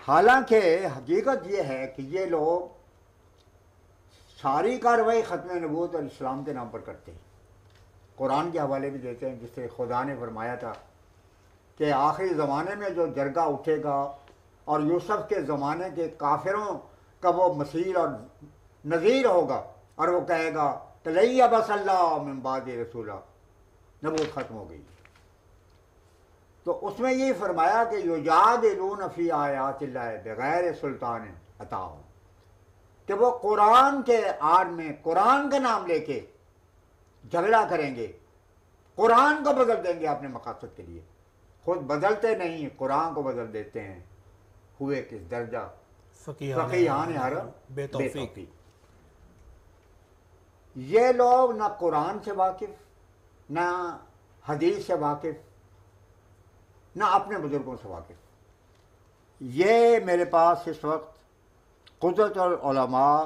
حالانکہ حقیقت یہ ہے کہ یہ لوگ ساری کارروائی ختم نبوت اور اسلام کے نام پر کرتے ہیں، قرآن کے حوالے بھی دیتے ہیں، جس سے خدا نے فرمایا تھا کہ آخری زمانے میں جو جرگہ اٹھے گا اور یوسف کے زمانے کے کافروں کا وہ مسیح اور نذیر ہوگا، اور وہ کہے گا کہ لئی بس اللہ من بعد رسولہ، نبوت ختم ہو گئی۔ تو اس میں یہ فرمایا کہ یجادلون فی آیات اللہ بغیر سلطان اتاہم، کہ وہ قرآن کے آڑ میں قرآن کا نام لے کے جھگڑا کریں گے، قرآن کو بدل دیں گے اپنے مقاصد کے لیے، خود بدلتے نہیں، قرآن کو بدل دیتے ہیں۔ ہوئے کس درجہ فقیہان حرم بے توفیق۔ یہ لوگ نہ قرآن سے واقف، نہ حدیث سے واقف، نہ اپنے بزرگوں سے واقف۔ یہ میرے پاس اس وقت قدرت العلماء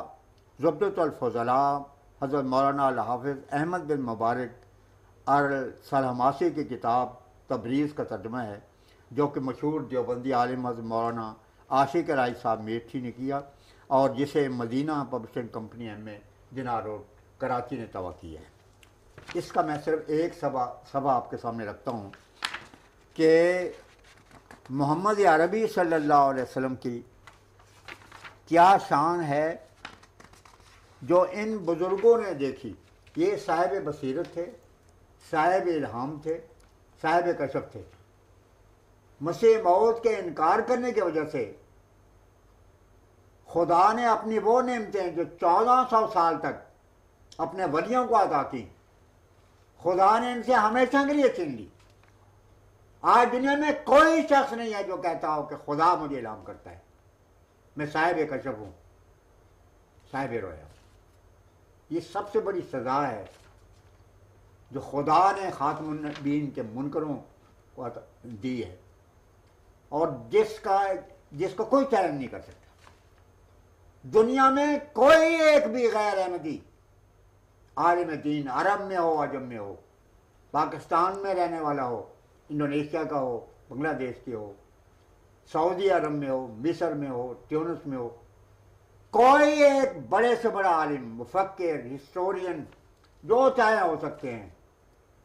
زبدۃ الفضلاء حضرت مولانا الحافظ احمد بن مبارک السلحماسی کی کتاب تبریز کا ترجمہ ہے، جو کہ مشہور دیوبندی عالم حضرت مولانا عاشق رائی صاحب میٹھی نے کیا، اور جسے مدینہ پبلشنگ کمپنی ایم اے جناح روڈ کراچی نے طبع کیا ہے۔ اس کا میں صرف ایک صفحہ آپ کے سامنے رکھتا ہوں کہ محمد عربی صلی اللہ علیہ وسلم کی کیا شان ہے جو ان بزرگوں نے دیکھی۔ یہ صاحب بصیرت تھے، صاحب الہام تھے، صاحب کشف تھے۔ مسیح موعود کے انکار کرنے کی وجہ سے خدا نے اپنی وہ نعمتیں جو 1400 سال تک اپنے ولیوں کو عطا کی، خدا نے ان سے ہمیشہ کے لیے چھین لی۔ آج دنیا میں کوئی شخص نہیں ہے جو کہتا ہو کہ خدا مجھے الہام کرتا ہے، میں صاحب کشف ہوں، صاحب رویا۔ یہ سب سے بڑی سزا ہے جو خدا نے خاتم النبیین کے منکروں کو دی ہے، اور جس کو کوئی چیلنج نہیں کر سکتا۔ دنیا میں کوئی ایک بھی غیر احمدی عالم دین، عرب میں ہو عجم میں ہو، پاکستان میں رہنے والا ہو، انڈونیشیا کا ہو، بنگلہ دیش کے ہو، سعودی عرب میں ہو، مصر میں ہو، ٹیونس میں ہو، کوئی ایک بڑے سے بڑا عالم، مفکر، ہسٹورین، جو چاہے ہو سکتے ہیں،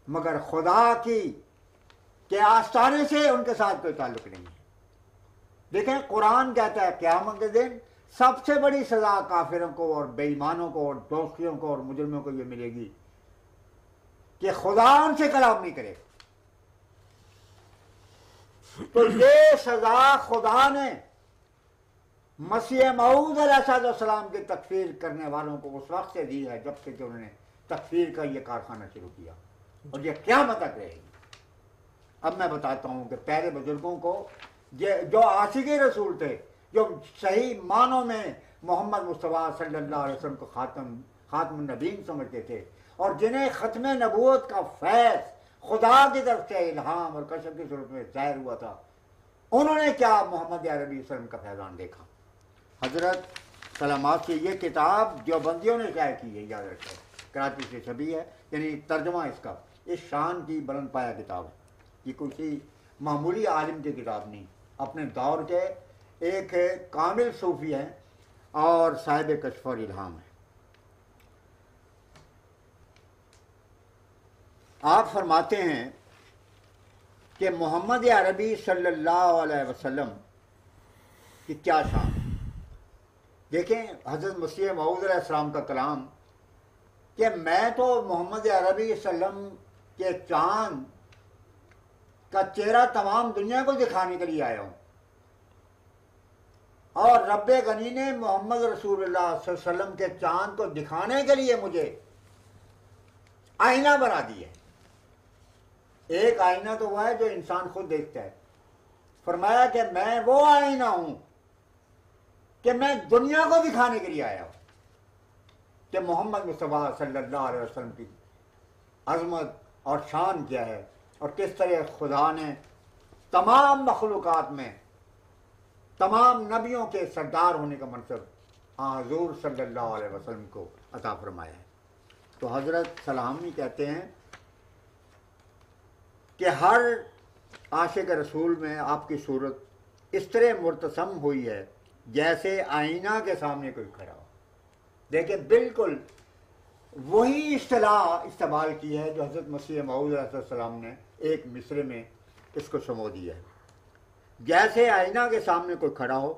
مگر خدا کے آستانے سے ان کے ساتھ کوئی تعلق نہیں ہے۔ دیکھیں قرآن کہتا ہے قیامت کے دن سب سے بڑی سزا کافروں کو اور بے ایمانوں کو اور دوستیوں کو اور مجرموں کو یہ ملے گی کہ خدا ان سے کلام نہیں کرے۔ تو یہ سزا خدا نے مسیح موعود علیہ السلام کی تکفیر کرنے والوں کو اس وقت سے دی ہے جب سے کہ انہوں نے تکفیر کا یہ کارخانہ شروع کیا، اور یہ قیامت تک رہے گی۔ اب میں بتاتا ہوں کہ پہلے بزرگوں کو جو عاشق رسول تھے، جو صحیح معنوں میں محمد مصطفیٰ صلی اللہ علیہ وسلم کو خاتم النبیین سمجھتے تھے، اور جنہیں ختم نبوت کا فیض خدا کی طرف سے الہام اور کشف کی صورت میں ظاہر ہوا تھا، انہوں نے کیا محمد عربی وسلم کا فیضان دیکھا۔ حضرت سلامات سے یہ کتاب دیوبندیوں نے شائع کی ہے، یاد رکھیں، کراچی سے چھپی ہے، یعنی ترجمہ اس کا، اس شان کی بلند پایہ کتاب ہے۔ یہ کسی معمولی عالم کی کتاب نہیں، اپنے دور کے ایک کامل صوفی ہیں اور صاحب کشف اور الہام ہے۔ آپ فرماتے ہیں کہ محمد عربی صلی اللہ علیہ وسلم کی کیا شان۔ دیکھیں حضرت مسیح موعود علیہ السلام کا کلام کہ میں تو محمد عربی صلی اللہ علیہ وسلم کے چاند کا چہرہ تمام دنیا کو دکھانے کے لیے آیا ہوں، اور رب غنی نے محمد رسول اللہ صلی اللہ علیہ وسلم کے چاند کو دکھانے کے لیے مجھے آئینہ بنا دیا ہے۔ ایک آئینہ تو وہ ہے جو انسان خود دیکھتا ہے، فرمایا کہ میں وہ آئینہ ہوں کہ میں دنیا کو دکھانے کے لیے آیا ہوں کہ محمد مصطفیٰ صلی اللہ علیہ وسلم کی عظمت اور شان کیا ہے، اور کس طرح خدا نے تمام مخلوقات میں تمام نبیوں کے سردار ہونے کا منصب حضور صلی اللہ علیہ وسلم کو عطا فرمایا ہے۔ تو حضرت سلامی کہتے ہیں کہ ہر عاشق رسول میں آپ کی صورت اس طرح مرتسم ہوئی ہے جیسے آئینہ کے سامنے کوئی کھڑا ہو. دیکھیں بالکل وہی اصطلاح استعمال کی ہے جو حضرت مسیح موعود علیہ السلام نے ایک مصرے میں اس کو شمو دیا ہے. جیسے آئینہ کے سامنے کوئی کھڑا ہو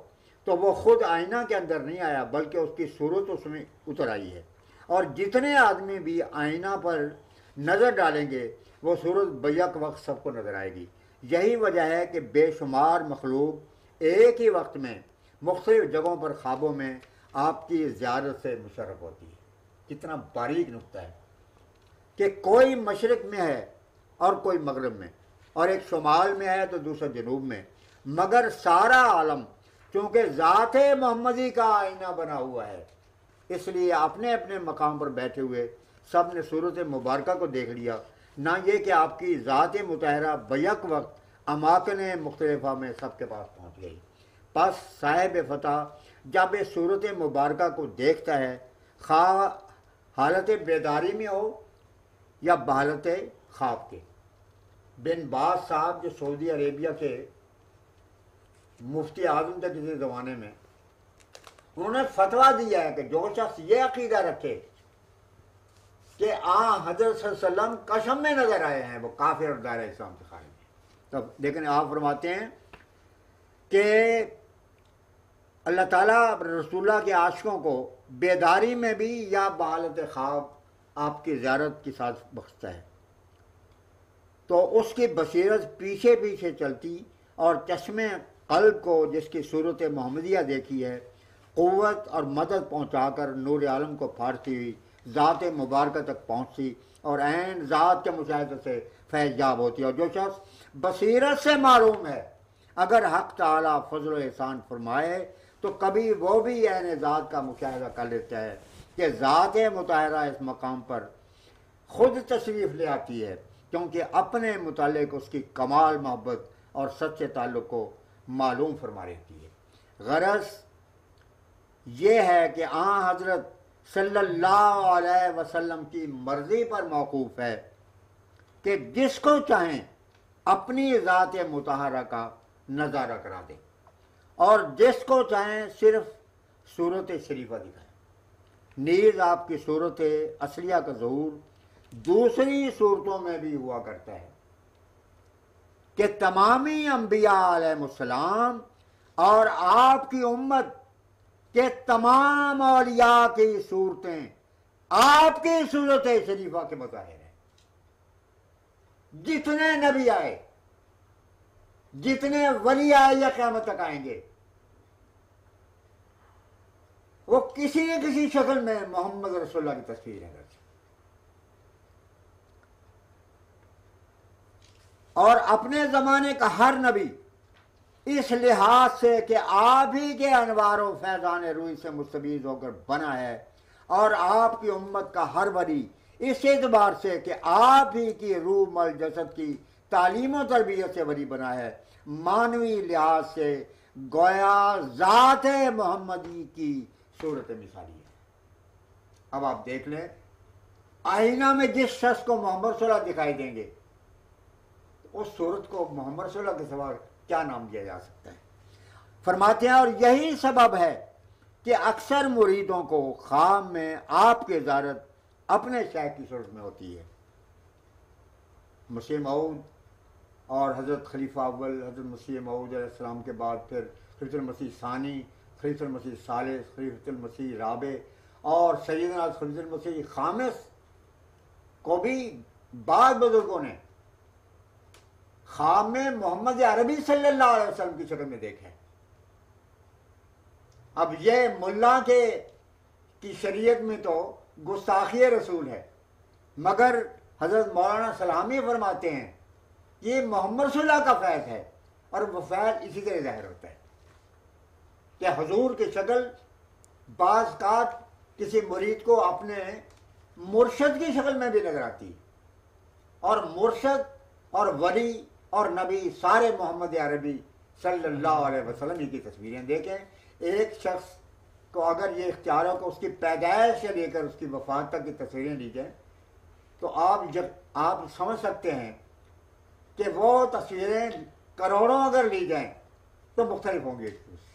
تو وہ خود آئینہ کے اندر نہیں آیا بلکہ اس کی صورت اس میں اتر آئی ہے. اور جتنے آدمی بھی آئینہ پر نظر ڈالیں گے وہ صورت بیک وقت سب کو نظر آئے گی. یہی وجہ ہے کہ بے شمار مخلوق ایک ہی وقت میں مختلف جگہوں پر خوابوں میں آپ کی زیارت سے مشرف ہوتی ہے. کتنا باریک نقطہ ہے کہ کوئی مشرق میں ہے اور کوئی مغرب میں، اور ایک شمال میں ہے تو دوسرا جنوب میں، مگر سارا عالم چونکہ ذات محمدی کا آئینہ بنا ہوا ہے اس لیے اپنے اپنے مقام پر بیٹھے ہوئے سب نے صورت مبارکہ کو دیکھ لیا، نہ یہ کہ آپ کی ذات مطہرہ بیک وقت اماکن مختلفہ میں سب کے پاس پہنچ گئی. پس صاحب فتح جب اس صورت مبارکہ کو دیکھتا ہے خواہ حالت بیداری میں ہو یا بحالت خواب کے. بن باز صاحب جو سعودی عربیہ کے مفتی اعظم تھے کسی زمانے میں، انہوں نے فتویٰ دیا ہے کہ جو شخص یہ عقیدہ رکھے کہ حضرت صلی اللہ علیہ وسلم کشم میں نظر آئے ہیں وہ کافر اور دائرہ اسلام سے خارج ہے. تب لیکن آپ فرماتے ہیں کہ اللہ تعالیٰ رسول اللہ کے عاشقوں کو بیداری میں بھی یا بحالت خواب آپ کی زیارت کی ساتھ بخشتا ہے تو اس کی بصیرت پیچھے پیچھے چلتی اور چشمے قلب کو جس کی صورت محمدیہ دیکھی ہے قوت اور مدد پہنچا کر نور عالم کو پھاڑتی ہوئی ذات مبارکہ تک پہنچتی اور عین ذات کے مشاہدے سے فیض یاب ہوتی ہے. اور جو شخص بصیرت سے معلوم ہے اگر حق تعالیٰ فضل و احسان فرمائے تو کبھی وہ بھی عین ذات کا مشاہدہ کر لیتا ہے کہ ذات مطہرہ اس مقام پر خود تشریف لے آتی ہے کیونکہ اپنے متعلق اس کی کمال محبت اور سچے تعلق کو معلوم فرما رہتی ہے. غرض یہ ہے کہ حضرت صلی اللہ علیہ وسلم کی مرضی پر موقوف ہے کہ جس کو چاہیں اپنی ذات مطہرہ کا نظارہ کرا دیں اور جس کو چاہیں صرف صورت شریفہ دکھائیں. نیز آپ کی صورت اصلیہ کا ظہور دوسری صورتوں میں بھی ہوا کرتا ہے کہ تمامی انبیاء علیہ السلام اور آپ کی امت کہ تمام اولیاء کی صورتیں آپ کی صورت شریفہ کے مظاہر ہیں. جتنے نبی آئے جتنے ولی آئے یا قیامت تک آئیں گے وہ کسی نہ کسی شکل میں محمد رسول اللہ کی تصویر ہے. اور اپنے زمانے کا ہر نبی اس لحاظ سے کہ آپ ہی کے انوار و فیضان روئی سے مستفید ہو کر بنا ہے اور آپ کی امت کا ہر ولی اس اعتبار سے کہ آپ ہی کی روح مل جسد کی تعلیم و تربیت سے ولی بنا ہے، معنوی لحاظ سے گویا ذات محمدی کی صورت مثالی ہے. اب آپ دیکھ لیں آئینہ میں جس شخص کو محمد صلی اللہ دکھائی دیں گے اس صورت کو محمد صلی اللہ کے سوا کیا نام دیا جا سکتا ہے. فرماتے ہیں اور یہی سبب ہے کہ اکثر مریدوں کو خواب میں آپ کی زیارت اپنے شیخ کی صورت میں ہوتی ہے. مسیح موعود اور حضرت خلیفہ اول حضرت مسیح موعود علیہ السلام کے بعد پھر خلیفۃ المسیح ثانی، خلیفۃ المسیح ثالث، خلیفۃ المسیح رابع اور سیدنا خلیفۃ المسیح خامس کو بھی بعض بزرگوں نے خواب میں محمد عربی صلی اللہ علیہ وسلم کی شکل میں دیکھا ہے. اب یہ ملا کی شریعت میں تو گستاخی رسول ہے، مگر حضرت مولانا سلامی فرماتے ہیں یہ محمد صلی اللہ کا فیض ہے اور وہ فیض اسی طرح ظاہر ہوتا ہے کہ حضور کی شکل بعض اوقات کسی مرید کو اپنے مرشد کی شکل میں بھی نظر آتی ہے، اور مرشد اور ولی اور نبی سارے محمد عربی صلی اللہ علیہ وسلم کی تصویریں دیکھیں. ایک شخص کو اگر یہ اختیار ہو کہ اس کی پیدائش سے لے کر اس کی وفات تک کی تصویریں لی جائیں تو آپ سمجھ سکتے ہیں کہ وہ تصویریں کروڑوں اگر لی جائیں تو مختلف ہوں گے ایک دوسرے سے۔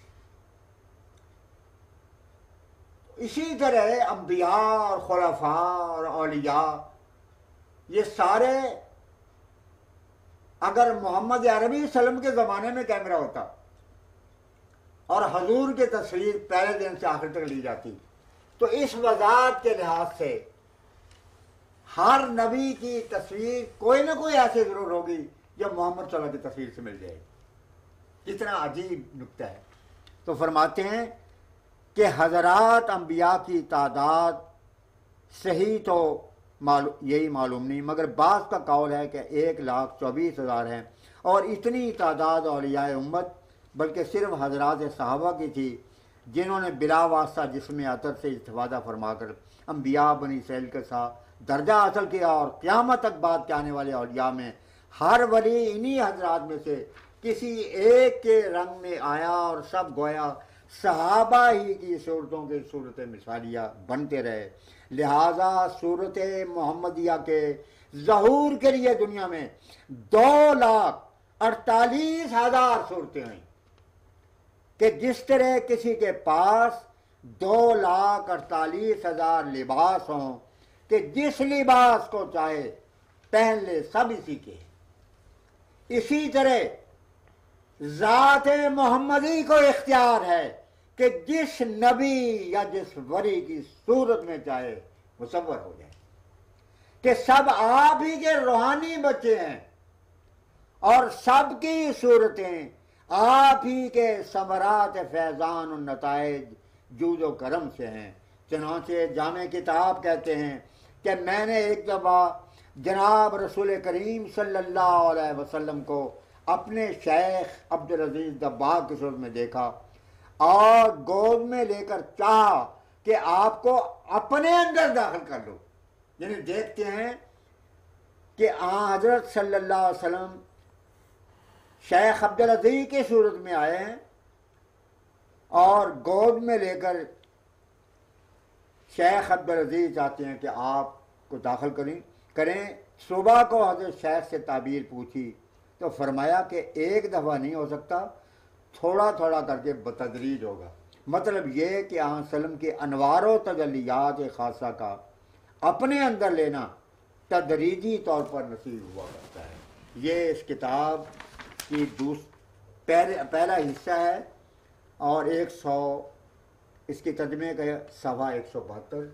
اسی طرح انبیاء اور خلفاء اور اولیاء یہ سارے، اگر محمد عربی صلی اللہ علیہ وسلم کے زمانے میں کیمرہ ہوتا اور حضور کی تصویر پہلے دن سے آخر تک لی جاتی، تو اس وضاحت کے لحاظ سے ہر نبی کی تصویر کوئی نہ کوئی ایسے ضرور ہوگی جو محمد صلی اللہ علیہ وسلم کی تصویر سے مل جائے گی۔ کتنا عجیب نکتہ ہے۔ تو فرماتے ہیں کہ حضرات انبیاء کی تعداد صحیح تو یہی معلوم نہیں، مگر بعض کا قول ہے کہ 1,24,000 ہیں، اور اتنی تعداد اولیاء امت بلکہ صرف حضرات صحابہ کی تھی جنہوں نے بلا واسطہ جسم عطر سے استفادہ فرما کر انبیاء بنی اسرائیل کے ساتھ درجہ حاصل کیا، اور قیامت تک بعد کے آنے والے اولیاء میں ہر ولی انہی حضرات میں سے کسی ایک کے رنگ میں آیا، اور سب گویا صحابہ ہی کی صورتوں کے صورت مثالیہ بنتے رہے۔ لہذا صورت محمدیہ کے ظہور کے لیے دنیا میں 2,48,000 صورتیں ہیں، کہ جس طرح کسی کے پاس 2,48,000 لباس ہوں کہ جس لباس کو چاہے پہن لے، سب اسی کے ہیں، اسی طرح ذات محمدی کو اختیار ہے کہ جس نبی یا جس ولی کی صورت میں چاہے مصور ہو جائے، کہ سب آپ ہی کے روحانی بچے ہیں، اور سب کی صورتیں آپ ہی کے ثمرات فیضان و نتائج جود و کرم سے ہیں۔ چنانچہ جامع کتاب کہتے ہیں کہ میں نے ایک دفعہ جناب رسول کریم صلی اللہ علیہ وسلم کو اپنے شیخ عبدالعزیز دباغ کی صورت میں دیکھا، اور گود میں لے کر چاہا کہ آپ کو اپنے اندر داخل کر لو۔ یعنی دیکھتے ہیں کہ حضرت صلی اللہ علیہ وسلم شیخ عبدالعزیز کی صورت میں آئے ہیں، اور گود میں لے کر شیخ عبدالعزیز چاہتے ہیں کہ آپ کو داخل کریں۔ صبح کو حضرت شیخ سے تعبیر پوچھی تو فرمایا کہ ایک دفعہ نہیں ہو سکتا، تھوڑا تھوڑا کر کے بتدریج ہوگا۔ مطلب یہ کہ آن سلم کے انوار و تجلیات خاصہ کا اپنے اندر لینا تدریجی طور پر نصیب ہوا کرتا ہے۔ یہ اس کتاب کی پہلا حصہ ہے، اور 100 اس کے ترجمے کا صفحہ 172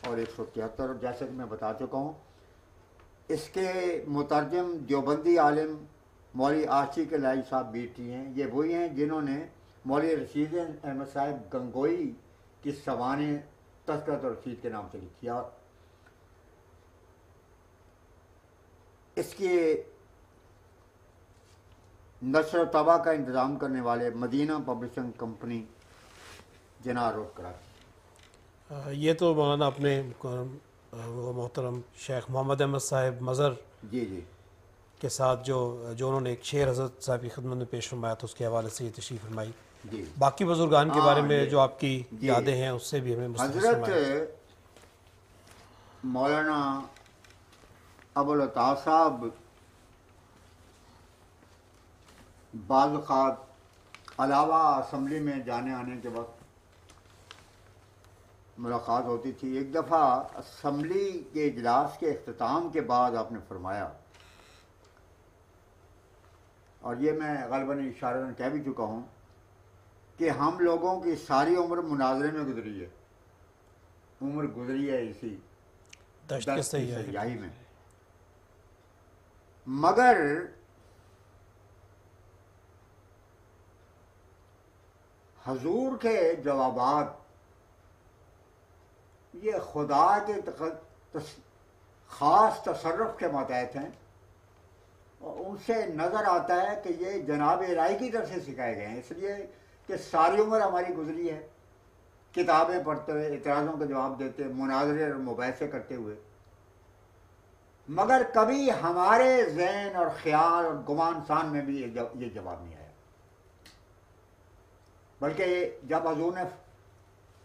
اور 173، جیسے کہ میں بتا چکا ہوں۔ اس کے مترجم دیوبندی عالم مولوی عاشق الہی صاحب بیٹی ہیں، یہ وہی ہیں جنہوں نے مولوی رشید احمد صاحب گنگوئی کی سوانح تذکرۃ الرشید کے نام سے لکھی، اور اس کی نشر و طبع کا انتظام کرنے والے مدینہ پبلشنگ کمپنی جناح روڈ کراچی۔ یہ تو مولانا اپنے وہ محترم شیخ محمد احمد صاحب مظہر جی جی کے ساتھ جو انہوں نے ایک شعر حضرت صاحب کی خدمت میں پیش فرمایا تھا، اس کے حوالے سے یہ تشریف فرمائی۔ جی باقی بزرگان کے بارے میں جو آپ کی یادیں ہیں اس سے بھی ہمیں حضرت مولانا ابوالعطا صاحب بعض اوقات علاوہ اسمبلی میں جانے آنے کے وقت ملاقات ہوتی تھی۔ ایک دفعہ اسمبلی کے اجلاس کے اختتام کے بعد آپ نے فرمایا، اور یہ میں غالباً اشارہ کہہ بھی چکا ہوں، کہ ہم لوگوں کی ساری عمر مناظرے میں گزری ہے، عمر گزری ہے اسی دشت کے سیاہی میں، مگر حضور کے جوابات یہ خدا کے خاص تصرف کے ماتحت ہیں، اور ان سے نظر آتا ہے کہ یہ جناب الہی کی طرف سے سکھائے گئے ہیں، اس لیے کہ ساری عمر ہماری گزری ہے کتابیں پڑھتے ہوئے، اعتراضوں کا جواب دیتے، مناظرے اور مباحثے کرتے ہوئے، مگر کبھی ہمارے ذہن اور خیال اور گمان سان میں بھی یہ جواب نہیں آیا۔ بلکہ جب حضور نے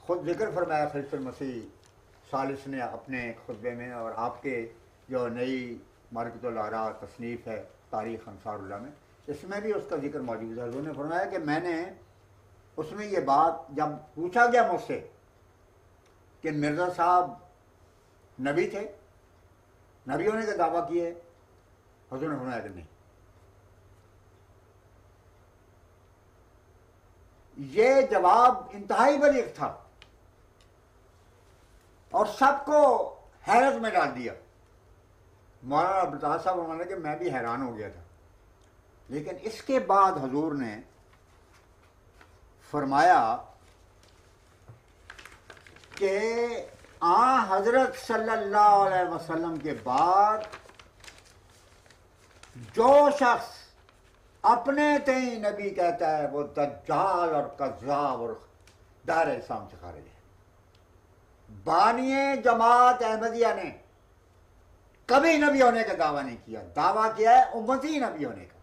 خود ذکر فرمایا خلیفۃ المسیح ثالث نے اپنے خطبے میں، اور آپ کے جو نئی مارکت الآراء تصنیف ہے تاریخ انصار اللہ میں، اس میں بھی اس کا ذکر موجود ہے. حضور نے فرمایا کہ میں نے اس میں یہ بات جب پوچھا گیا مجھ سے کہ مرزا صاحب نبی تھے, نبی ہونے کا دعویٰ کیے, حضور نے فرمایا کہ نہیں. یہ جواب انتہائی بلیغ تھا اور سب کو حیرت میں ڈال دیا. مولانا عبدالعزیز صاحب فرمانے کہ میں بھی حیران ہو گیا تھا. لیکن اس کے بعد حضور نے فرمایا کہ حضرت صلی اللہ علیہ وسلم کے بعد جو شخص اپنے تئیں نبی کہتا ہے وہ دجال اور کذاب اور دار اسلام سے خارج ہے. بانی جماعت احمدیہ نے کبھی نبی ہونے کا دعویٰ نہیں کیا. دعویٰ کیا ہے امتی نبی ہونے کا,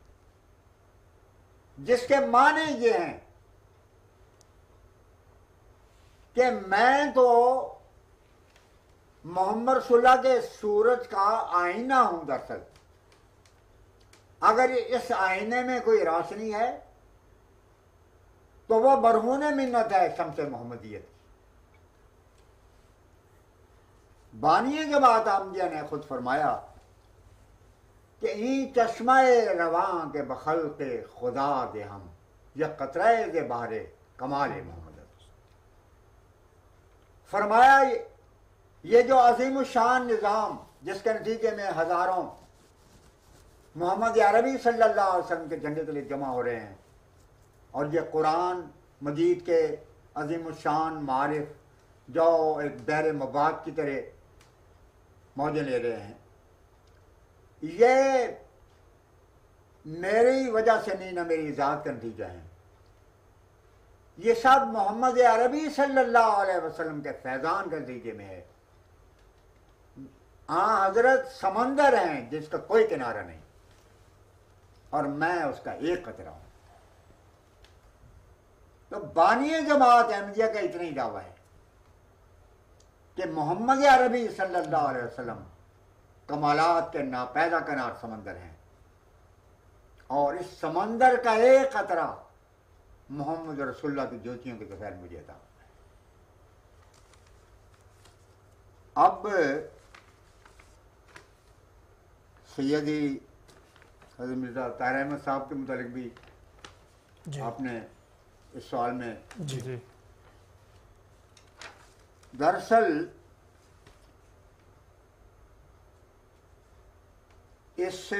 جس کے معنی یہ ہیں کہ میں تو محمد رسول اللہ کے سورج کا آئینہ ہوں. دراصل اگر اس آئینے میں کوئی روشنی ہے تو وہ برہون منت ہے شمس محمدیت. بانی جماعت احمدیہ نے خود فرمایا کہ این چشمہ رواں کے بخلق خدا دے ہم یا قطرہ دے بہر کمال محمد. فرمایا یہ جو عظیم الشان نظام جس کے نتیجے میں ہزاروں محمد عربی صلی اللہ علیہ وسلم کے جھنڈے تلے جمع ہو رہے ہیں, اور یہ قرآن مجید کے عظیم الشان معارف جو ایک بحر مباد کی طرح موجیں لے رہے ہیں, یہ میری وجہ سے نہیں, نہ میری ذات کا نتیجہ ہے. یہ سب محمد عربی صلی اللہ علیہ وسلم کے فیضان کے نتیجے میں ہے. حضرت سمندر ہیں جس کا کوئی کنارہ نہیں, اور میں اس کا ایک قطرہ ہوں. تو بانی جماعت احمدیہ کا اتنا ہی دعویٰ ہے کہ محمد عربی صلی اللہ علیہ وسلم کمالات کے ناپیدا کنار سمندر ہیں, اور اس سمندر کا ایک قطرہ محمد رسول اللہ کی جوتیوں کے طفیل مجھے عطا. اب سیدی حضرت مرزا طاہر احمد صاحب کے متعلق بھی آپ نے اس سوال میں جی دراصل اس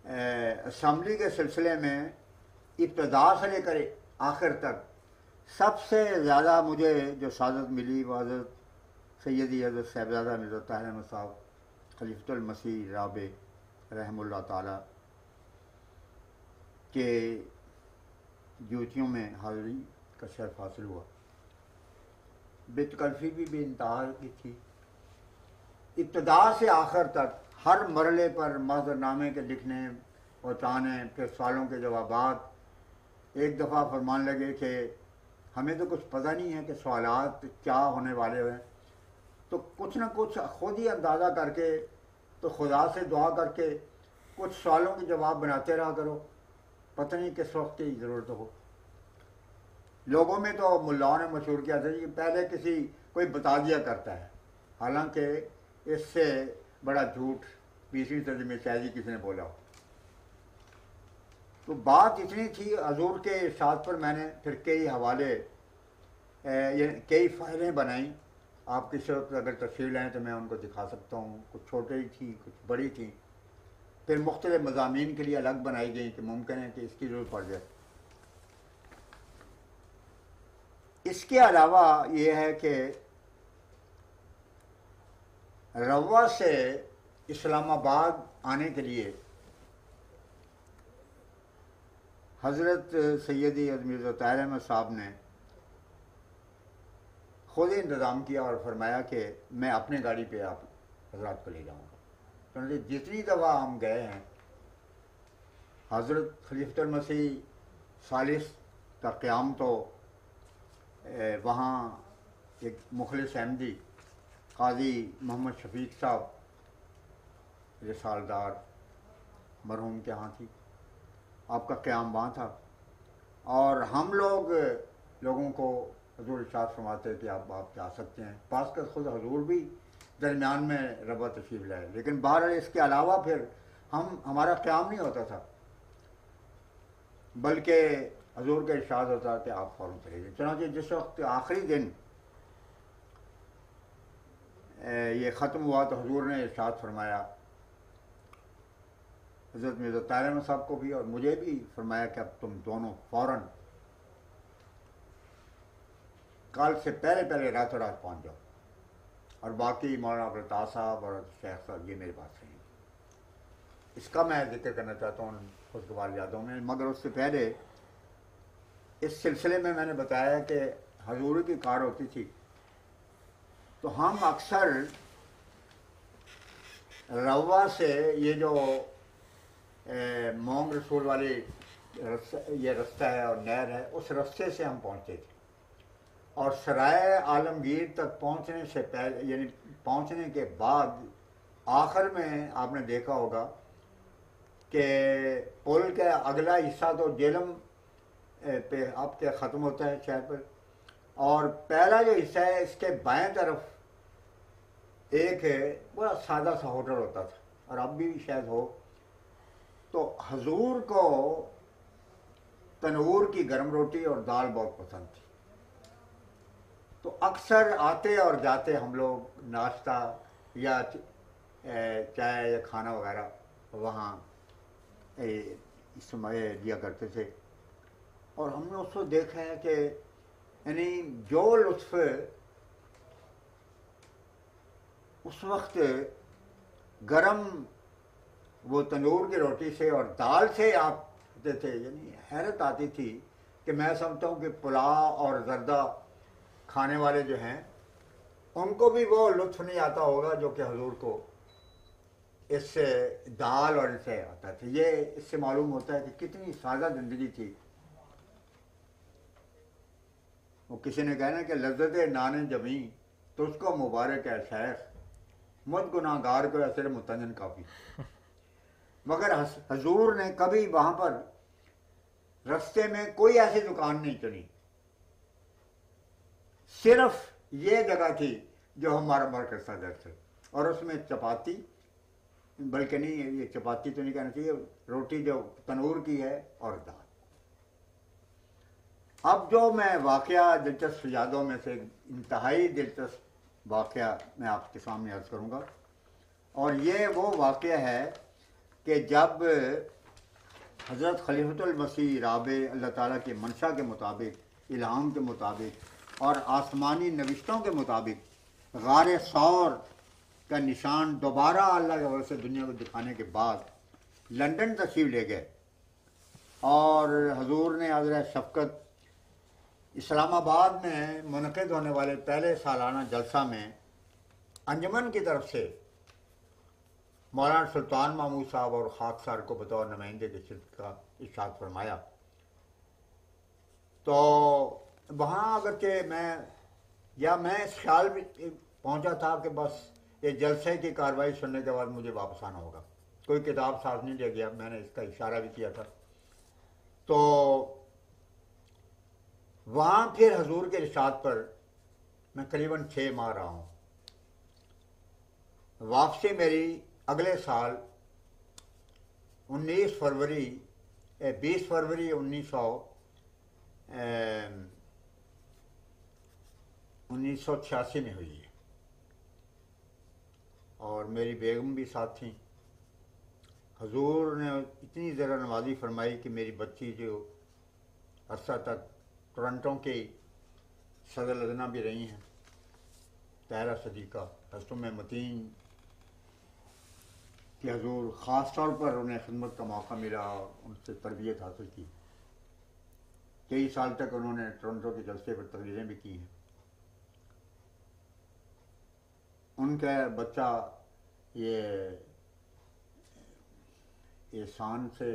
اسمبلی کے سلسلے میں ابتدا سے لے کر آخر تک سب سے زیادہ مجھے جو سعادت ملی وہ حضرت سیدی حضرت صاحبزادہ مرزا طاہر احمد صاحب خلیفۃ المسیح رابع رحمہ اللہ تعالی کے ڈیوٹیوں میں حاضری کا شرف حاصل ہوا. بے تکلفی بھی بے انتہا کی تھی. ابتدا سے آخر تک ہر مرحلے پر محضر نامے کے لکھنے پہنچانے, پھر سوالوں کے جوابات. ایک دفعہ فرمان لگے کہ ہمیں تو کچھ پتہ نہیں ہے کہ سوالات کیا ہونے والے ہیں, تو کچھ نہ کچھ خود ہی اندازہ کر کے, تو خدا سے دعا کر کے کچھ سوالوں کے جواب بناتے رہا کرو, پتہ نہیں کس وقت کی ضرورت ہو. لوگوں میں تو ملاؤں نے مشہور کیا تھا کہ پہلے کوئی بتا دیا کرتا ہے, حالانکہ اس سے بڑا جھوٹ 20ویں صدی میں شاید ہی کسی نے بولا ہو. تو بات اتنی تھی. حضور کے ارشاد پر میں نے پھر کئی حوالے کئی فائلیں بنائیں. آپ کسی وقت اگر تفصیل لیں تو میں ان کو دکھا سکتا ہوں. کچھ چھوٹے ہی تھیں, کچھ بڑی تھیں. پھر مختلف مضامین کے لیے الگ بنائی گئی کہ ممکن ہے کہ اس کی ضرورت پڑ جائے. اس کے علاوہ یہ ہے کہ روا سے اسلام آباد آنے کے لیے حضرت سیدی حضرت مرزا طاہر احمد صاحب نے خود ہی انتظام کیا اور فرمایا کہ میں اپنے گاڑی پہ آپ حضرات کو لے جاؤں گا. تو جتنی دفعہ ہم گئے ہیں, حضرت خلیفۃ المسیح ثالث کا قیام تو وہاں ایک مخلص احمدی قاضی محمد شفیق صاحب رسالدار مرحوم کے ہاں تھی، آپ کا قیام وہاں تھا، اور ہم لوگوں کو حضور ارشاد فرماتے کہ آپ جا سکتے ہیں، پاس کر خود حضور بھی درمیان میں ربا تشریف لائے، لیکن بہرحال اس کے علاوہ پھر ہمارا قیام نہیں ہوتا تھا، بلکہ حضور کا ارشاد ہوتا کہ آپ فوراً چلے جائیں۔ چنانچہ جس وقت آخری دن یہ ختم ہوا تو حضور نے ارشاد فرمایا، حضرت مرزا طاہر احمد صاحب کو بھی اور مجھے بھی فرمایا کہ اب تم دونوں فوراً کل سے پہلے راتوں رات پہنچ جاؤ، اور باقی مولانا عبدالطاف صاحب اور شیخ صاحب یہ میرے پاس رہیں۔ اس کا میں ذکر کرنا چاہتا ہوں خوشگوار یادوں میں، مگر اس سے پہلے اس سلسلے میں نے بتایا کہ حضور کی کار ہوتی تھی تو ہم اکثر روا سے یہ جو مونگ رسول والی یہ رستہ ہے اور نہر ہے، اس رستے سے ہم پہنچتے تھے، اور سرائے عالمگیر تک پہنچنے سے پہلے یعنی پہنچنے کے بعد آخر میں آپ نے دیکھا ہوگا کہ پل کا اگلا حصہ تو جہلم پہ آپ کے ختم ہوتا ہے شہر پر، اور پہلا جو حصہ ہے اس کے بائیں طرف ایک بڑا سادہ سا ہوٹل ہوتا تھا، اور اب بھی شاید ہو، تو حضور کو تنور کی گرم روٹی اور دال بہت پسند تھی، تو اکثر آتے اور جاتے ہم لوگ ناشتہ یا چائے یا کھانا وغیرہ وہاں سمے دیا کرتے تھے، اور ہم نے اس کو دیکھا ہے کہ یعنی جو لطف اس وقت گرم وہ تندور کی روٹی سے اور دال سے آپ کھاتے تھے، یعنی حیرت آتی تھی کہ میں سمجھتا ہوں کہ پلاؤ اور زردہ کھانے والے جو ہیں ان کو بھی وہ لطف نہیں آتا ہوگا جو کہ حضور کو اس سے دال اور اس سے آتا تھا۔ یہ اس سے معلوم ہوتا ہے کہ کتنی سادہ زندگی تھی۔ وہ کسی نے کہنا کہ لذت نان جمی تو اس کو مبارک ہے شیخ، مجھ گناہ گار کو اثر متنجن کافی، مگر حضور نے کبھی وہاں پر رستے میں کوئی ایسی دکان نہیں چنی، صرف یہ جگہ تھی جو ہمارا مرکز صدر تھے، اور اس میں چپاتی، بلکہ نہیں یہ چپاتی تو نہیں کہنا چاہیے، روٹی جو تنور کی ہے اور دال۔ اب جو میں واقعہ دلچسپ یادوں میں سے انتہائی دلچسپ واقعہ میں آپ کے سامنے عرض کروں گا، اور یہ وہ واقعہ ہے کہ جب حضرت خلیفۃ المسیح رابع اللہ تعالیٰ کی منشا کے مطابق، الہام کے مطابق اور آسمانی نوشتوں کے مطابق غار ثور کا نشان دوبارہ اللہ کے وجہ سے دنیا کو دکھانے کے بعد لندن تشریف لے گئے، اور حضور نے حضرت شفقت اسلام آباد میں منعقد ہونے والے پہلے سالانہ جلسہ میں انجمن کی طرف سے مولانا سلطان محمود صاحب اور خاکسار کو بطور نمائندے کے شرکت کا ارشاد فرمایا۔ تو وہاں اگرچہ میں اس خیال میں پہنچا تھا کہ بس یہ جلسے کی کارروائی سننے کے بعد مجھے واپس آنا ہوگا، کوئی کتاب ساتھ نہیں لے گیا، میں نے اس کا اشارہ بھی کیا تھا۔ تو وہاں پھر حضور کے ارشاد پر میں قریباً 6 ماہ رہا ہوں۔ واپسی میری اگلے سال 20 فروری 1986 میں ہوئی ہے، اور میری بیگم بھی ساتھ تھیں۔ حضور نے اتنی ذرا نوازی فرمائی کہ میری بچی جو عرصہ تک ٹورنٹو کے صدر لدنہ بھی رہی ہیں، طاہرہ صدیقہ، حضرت میں متین کہ حضور خاص طور پر انہیں خدمت کا موقع ملا، ان سے تربیت حاصل کی، 23 سال تک انہوں نے ٹورنٹو کے جلسے پر تقریریں بھی کی ہیں۔ ان کا بچہ یہ احسان سے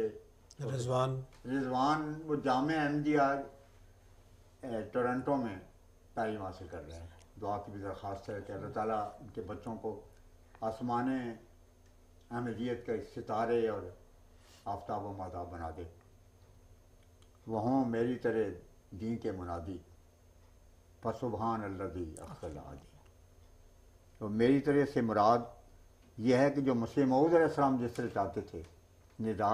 رضوان وہ جامعہ احمدیہ ٹورنٹو میں تعلیم حاصل کر رہے ہیں۔ دعا کی بھی درخواست ہے کہ اللہ تعالیٰ ان کے بچوں کو آسمان احمدیت کے ستارے اور آفتاب و ماداب بنا دے، وہ ہوں میری طرح دین کے منادی، فسبحان الذی اخذل عادی۔ تو میری طرح سے مراد یہ ہے کہ جو مسیح موعود علیہ السلام جس طرح چاہتے تھے، ندا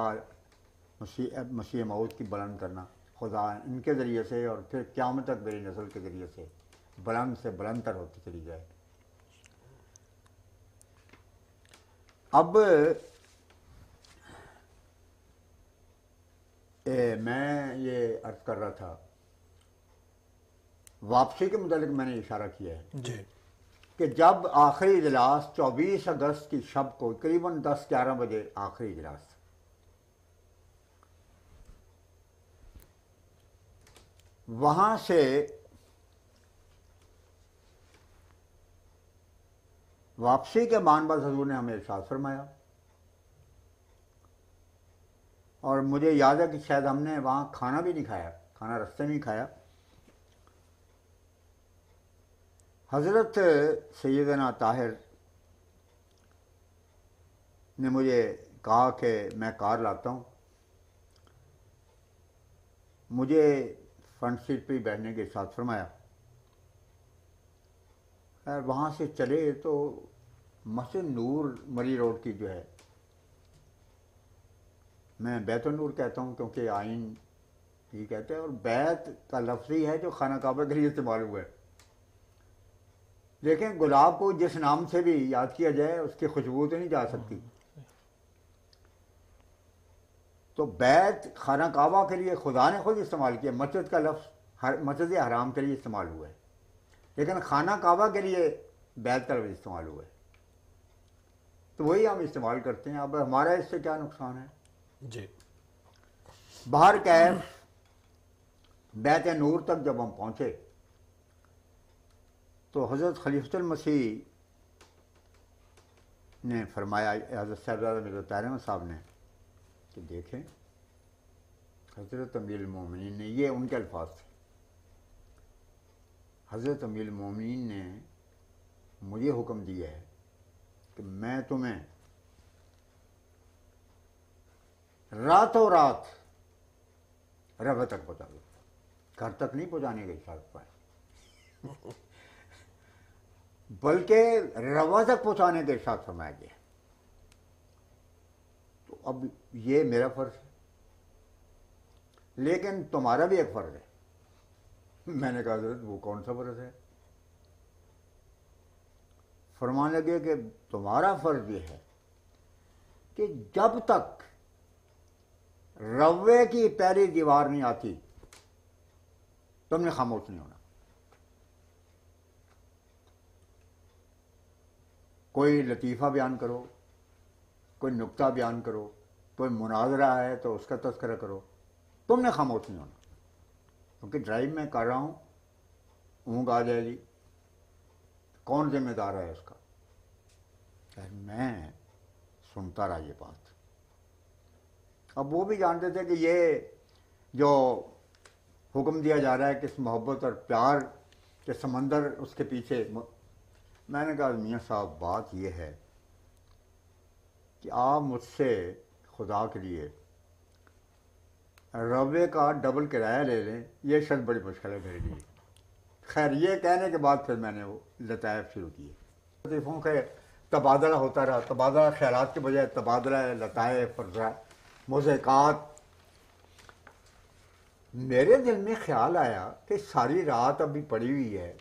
مسیح موعود کی بلند کرنا، خدا ان کے ذریعے سے اور پھر قیامت تک میری نسل کے ذریعے سے بلند سے بلند تر ہوتی چلی جائے۔ اب میں یہ عرض کر رہا تھا واپسی کے متعلق، میں نے اشارہ کیا ہے جی کہ جب آخری اجلاس 24 اگست کی شب کو قریباً 10-11 بجے آخری اجلاس، وہاں سے واپسی کے بعد حضور نے ہمیں ارشاد فرمایا، اور مجھے یاد ہے کہ شاید ہم نے وہاں کھانا بھی نہیں کھایا، کھانا رستے میں ہی کھایا۔ حضرت سیدنا طاہر نے مجھے کہا کہ میں کار لاتا ہوں، مجھے فرنٹ سیٹ پہ ہی بیٹھنے کے ساتھ فرمایا۔ خیر وہاں سے چلے تو مسجد نور مری روڈ کی جو ہے، میں بیت النور کہتا ہوں کیونکہ آئین یہ کہتے ہیں، اور بیت کا لفظ ہی ہے جو خانہ کعبہ کے لیے استعمال ہوا ہے، لیکن گلاب کو جس نام سے بھی یاد کیا جائے اس کی خوشبو تو نہیں جا سکتی، تو بیت خانہ کعبہ کے لیے خدا نے خود استعمال کیا، مسجد کا لفظ مسجد حرام کے لیے استعمال ہوا ہے، لیکن خانہ کعبہ کے لیے بیت کا لفظ استعمال ہوا ہے، تو وہی ہم استعمال کرتے ہیں۔ اب ہمارا اس سے کیا نقصان ہے؟ جی باہر کیف بیت نور تک جب ہم پہنچے تو حضرت خلیفۃ المسیح نے فرمایا، حضرت صاحبزادہ مرزا طاہر احمد صاحب نے، کہ دیکھیں حضرت امیر المومنین نے، یہ ان کے الفاظ تھے، حضرت امیر المومنین نے مجھے حکم دیا ہے کہ میں تمہیں راتوں رات رغ تک پہنچا دوں، گھر تک نہیں پہنچانے کا اشارت پائے، بلکہ روا تک پہنچانے کا ارشاد فرمایا گیا۔ تو اب یہ میرا فرض ہے، لیکن تمہارا بھی ایک فرض ہے۔ میں نے کہا حضرت وہ کون سا فرض ہے؟ فرمانے لگے کہ تمہارا فرض یہ ہے کہ جب تک روے کی پہلی دیوار نہیں آتی تم نے خاموش نہیں ہونا، کوئی لطیفہ بیان کرو، کوئی نکتہ بیان کرو، کوئی مناظرہ ہے تو اس کا تذکرہ کرو، تم نے خاموش نہیں ہونا، کیونکہ ڈرائیو میں کر رہا ہوں، اونگ آ جائے گی، کون ذمہ دار ہے اس کا؟ میں سنتا رہا یہ بات۔ اب وہ بھی جانتے تھے کہ یہ جو حکم دیا جا رہا ہے کہ اس محبت اور پیار کے سمندر اس کے پیچھے، میں نے کہا میاں صاحب بات یہ ہے کہ آپ مجھ سے خدا کے لیے روے کا ڈبل کرایہ لے لیں، یہ شرط بڑی مشکل ہے میرے لیے۔ خیر یہ کہنے کے بعد پھر میں نے وہ لطائف شروع کیے، لطیفوں کا تبادلہ ہوتا رہا، تبادلہ خیالات کے بجائے تبادلہ لطائف اور موزیکات۔ میرے دل میں خیال آیا کہ ساری رات ابھی پڑی ہوئی ہے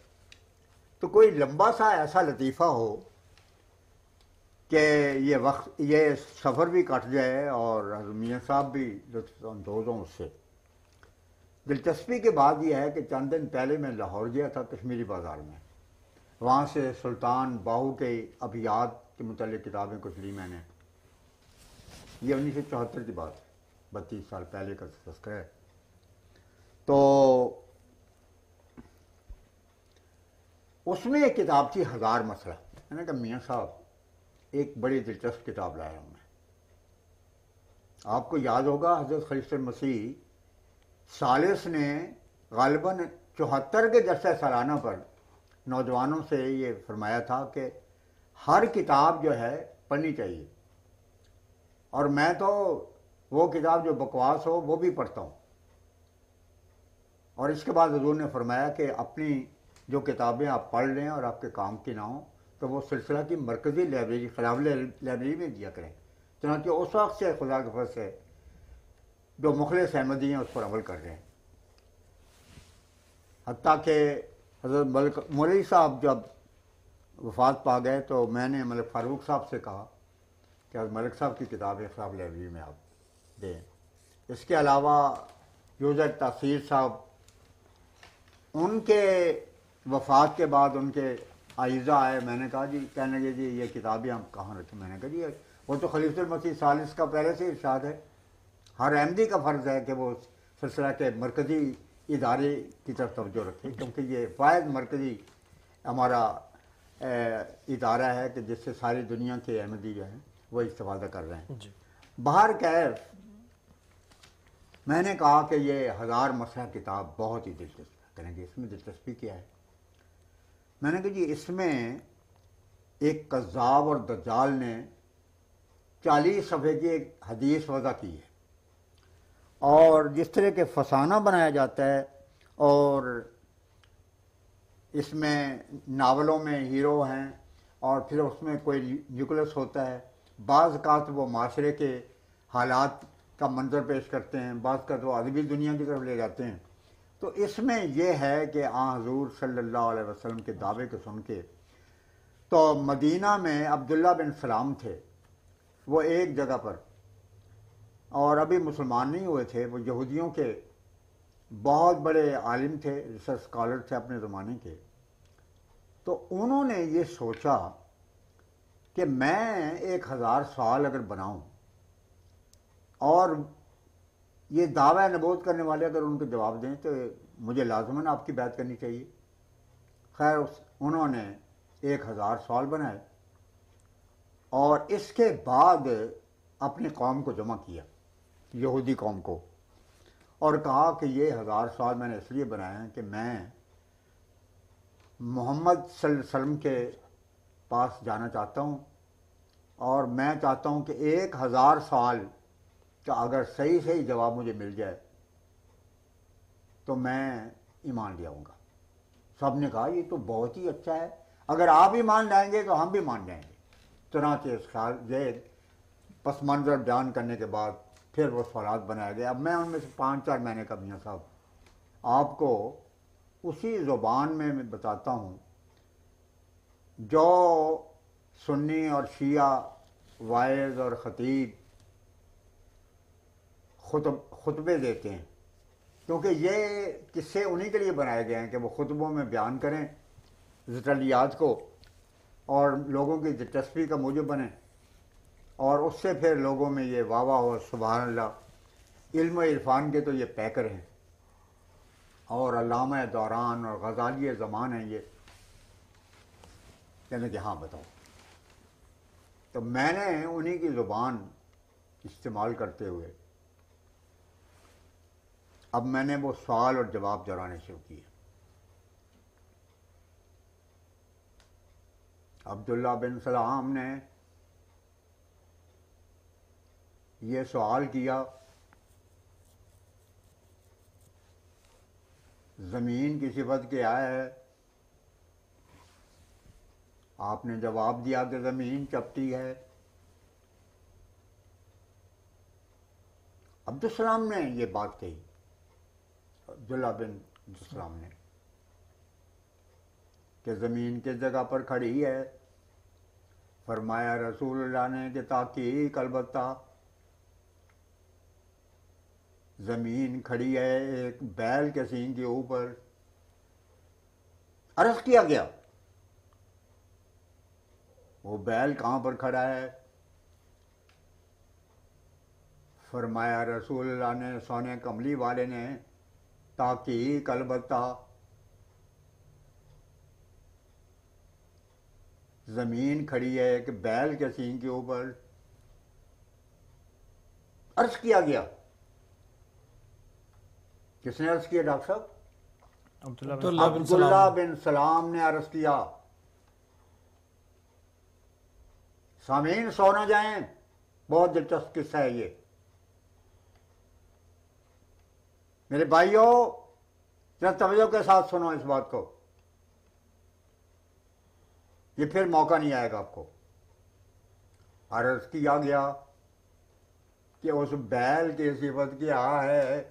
تو کوئی لمبا سا ایسا لطیفہ ہو کہ یہ وقت، یہ سفر بھی کٹ جائے اور میاں صاحب بھی لطف اندوز ہوں اس سے۔ دلچسپی کی بات یہ ہے کہ چند دن پہلے میں لاہور گیا تھا، کشمیری بازار میں، وہاں سے سلطان باہو کے ابیات کے متعلق کتابیں کچھ لی میں نے، یہ 1974 کی بات ہے، 32 سال پہلے کا تذکرہ ہے۔ تو اس میں ایک کتاب تھی ہزار مسئلہ، میں نے کہا میاں صاحب ایک بڑی دلچسپ کتاب لایا ہوں میں۔ آپ کو یاد ہوگا حضرت خلیفۃ المسیح ثالث نے غالباً 74 کے جلسہ سالانہ پر نوجوانوں سے یہ فرمایا تھا کہ ہر کتاب جو ہے پڑھنی چاہیے، اور میں تو وہ کتاب جو بکواس ہو وہ بھی پڑھتا ہوں. اور اس کے بعد حضور نے فرمایا کہ اپنی جو کتابیں آپ پڑھ لیں اور آپ کے کام کی نہ ہوں تو وہ سلسلہ کی مرکزی لائبریری خلاف لائبریری میں دیا کریں. چنانچہ اس وقت سے خدا کے فضل سے جو مخلص احمدی ہیں اس پر عمل کر رہے ہیں. حتیٰ کہ حضرت مولوی صاحب جب وفات پا گئے تو میں نے ملک فاروق صاحب سے کہا کہ ملک صاحب کی کتابیں خلاف لائبریری میں آپ دیں. اس کے علاوہ یوزر تاثیر صاحب، ان کے وفات کے بعد ان کے آئزہ آئے. میں نے کہا جی، کہنے لگے جی یہ کتابیں ہم کہاں رکھیں؟ میں نے کہا جی وہ تو خلیفۃ المسیح ثالث کا پہلے سے ارشاد ہے. ہر احمدی کا فرض ہے کہ وہ سلسلہ کے مرکزی ادارے کی طرف توجہ رکھے، کیونکہ یہ واحد مرکزی ہمارا ادارہ ہے کہ جس سے ساری دنیا کے احمدی جو ہیں وہ استفادہ کر رہے ہیں. جی باہر کیف میں نے کہا کہ یہ 1000 مسئلہ کتاب بہت ہی دلچسپ ہے. کہیں گے اس میں دلچسپی کیا ہے؟ میں نے کہا جی اس میں ایک کذاب اور دجال نے 40 صفحے کی ایک حدیث وضع کی ہے، اور جس طرح کے فسانہ بنایا جاتا ہے، اور اس میں ناولوں میں ہیرو ہیں اور پھر اس میں کوئی نیوکلس ہوتا ہے. بعض اوقات وہ معاشرے کے حالات کا منظر پیش کرتے ہیں، بعض اوقات وہ ادبی دنیا کی طرف لے جاتے ہیں. تو اس میں یہ ہے کہ حضور صلی اللہ علیہ وسلم کے دعوے کو سن کے تو مدینہ میں عبداللہ بن سلام تھے، وہ ایک جگہ پر، اور ابھی مسلمان نہیں ہوئے تھے. وہ یہودیوں کے بہت بڑے عالم تھے، ریسرچ اسکالر تھے اپنے زمانے کے. تو انہوں نے یہ سوچا کہ میں 1000 سوال اگر بناؤں اور یہ دعویٰ نبوت کرنے والے اگر ان کو جواب دیں تو مجھے لازماً آپ کی بات کرنی چاہیے. خیر انہوں نے 1000 سوال بنائے اور اس کے بعد اپنی قوم کو جمع کیا، یہودی قوم کو، اور کہا کہ یہ 1000 سوال میں نے اس لیے بنائے ہیں کہ میں محمد صلی اللہ علیہ وسلم کے پاس جانا چاہتا ہوں، اور میں چاہتا ہوں کہ 1000 سوال کا اگر صحیح صحیح جواب مجھے مل جائے تو میں ایمان لے آؤں گا. سب نے کہا یہ تو بہت ہی اچھا ہے، اگر آپ ایمان لائیں گے تو ہم بھی مان جائیں گے. چنانچہ اس خیال یہ پس منظر بیان کرنے کے بعد پھر وہ سوالات بنائے گئے. اب میں ان میں سے 5-4 مہینے کا میاں صاحب آپ کو اسی زبان میں بتاتا ہوں جو سنی اور شیعہ واعظ اور خطیب خطبے دیتے ہیں، کیونکہ یہ قصے انہی کے لیے بنائے گئے ہیں کہ وہ خطبوں میں بیان کریں اسرائیلیات کو اور لوگوں کی دلچسپی کا موجب بنیں، اور اس سے پھر لوگوں میں یہ واہ واہ ہو سبحان اللہ. علم و عرفان کے تو یہ پیکر ہیں، اور علامہ دوران اور غزالی زمان ہیں یہ. کہنے کہ ہاں بتاؤ. تو میں نے انہی کی زبان استعمال کرتے ہوئے اب میں نے وہ سوال اور جواب دہرانے شروع کیے. عبداللہ بن سلام نے یہ سوال کیا، زمین کی صفت کیا ہے؟ آپ نے جواب دیا کہ زمین چپٹی ہے. عبدالسلام نے یہ بات کہی، عبداللہ بن عبدالسلام نے، کہ زمین کس جگہ پر کھڑی ہے؟ فرمایا رسول اللہ نے کہ تحقیق البتہ زمین کھڑی ہے ایک بیل کے سینگ کے اوپر. عرض کیا گیا وہ بیل کہاں پر کھڑا ہے؟ فرمایا رسول اللہ نے سونے کملی والے نے تحقیق البتہ زمین کھڑی ہے ایک بیل کے سینگ کے اوپر. عرض کیا گیا، کس نے عرض کیا ڈاکٹر صاحب؟ عبداللہ بن سلام نے عرض کیا. سامعین سو نہ جائیں، بہت دلچسپ قصہ ہے یہ. میرے بھائیوں ذرا توجہ کے ساتھ سنو اس بات کو، یہ پھر موقع نہیں آئے گا آپ کو۔ عرض کیا گیا کہ اس بیل کی صفت کیا ہے؟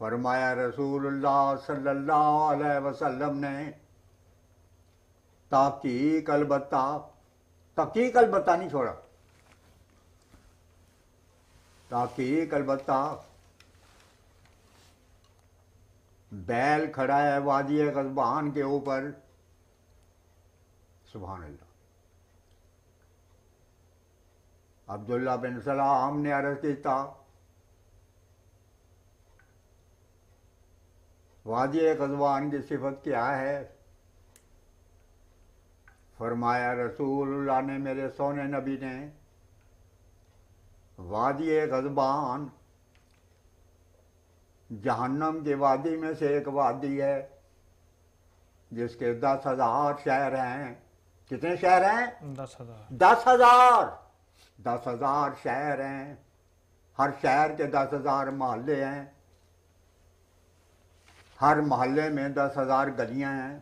فرمایا رسول اللہ صلی اللہ علیہ وسلم نے تحقیق البتہ نہیں چھوڑا، تحقیق البتہ بیل کھڑا ہے وادی غضبان کے اوپر، سبحان اللہ۔ عبداللہ بن سلام نے عرض کی تھا وادی غضبان کی صفت کیا ہے؟ فرمایا رسول اللہ نے، میرے سونے نبی نے، وادی غضبان جہنم کی وادی میں سے ایک وادی ہے جس کے 10,000 شہر ہیں۔ کتنے شہر ہیں؟ 10,000۔ 10,000 شہر ہیں، ہر شہر کے 10,000 محلے ہیں، ہر محلے میں 10,000 گلیاں ہیں،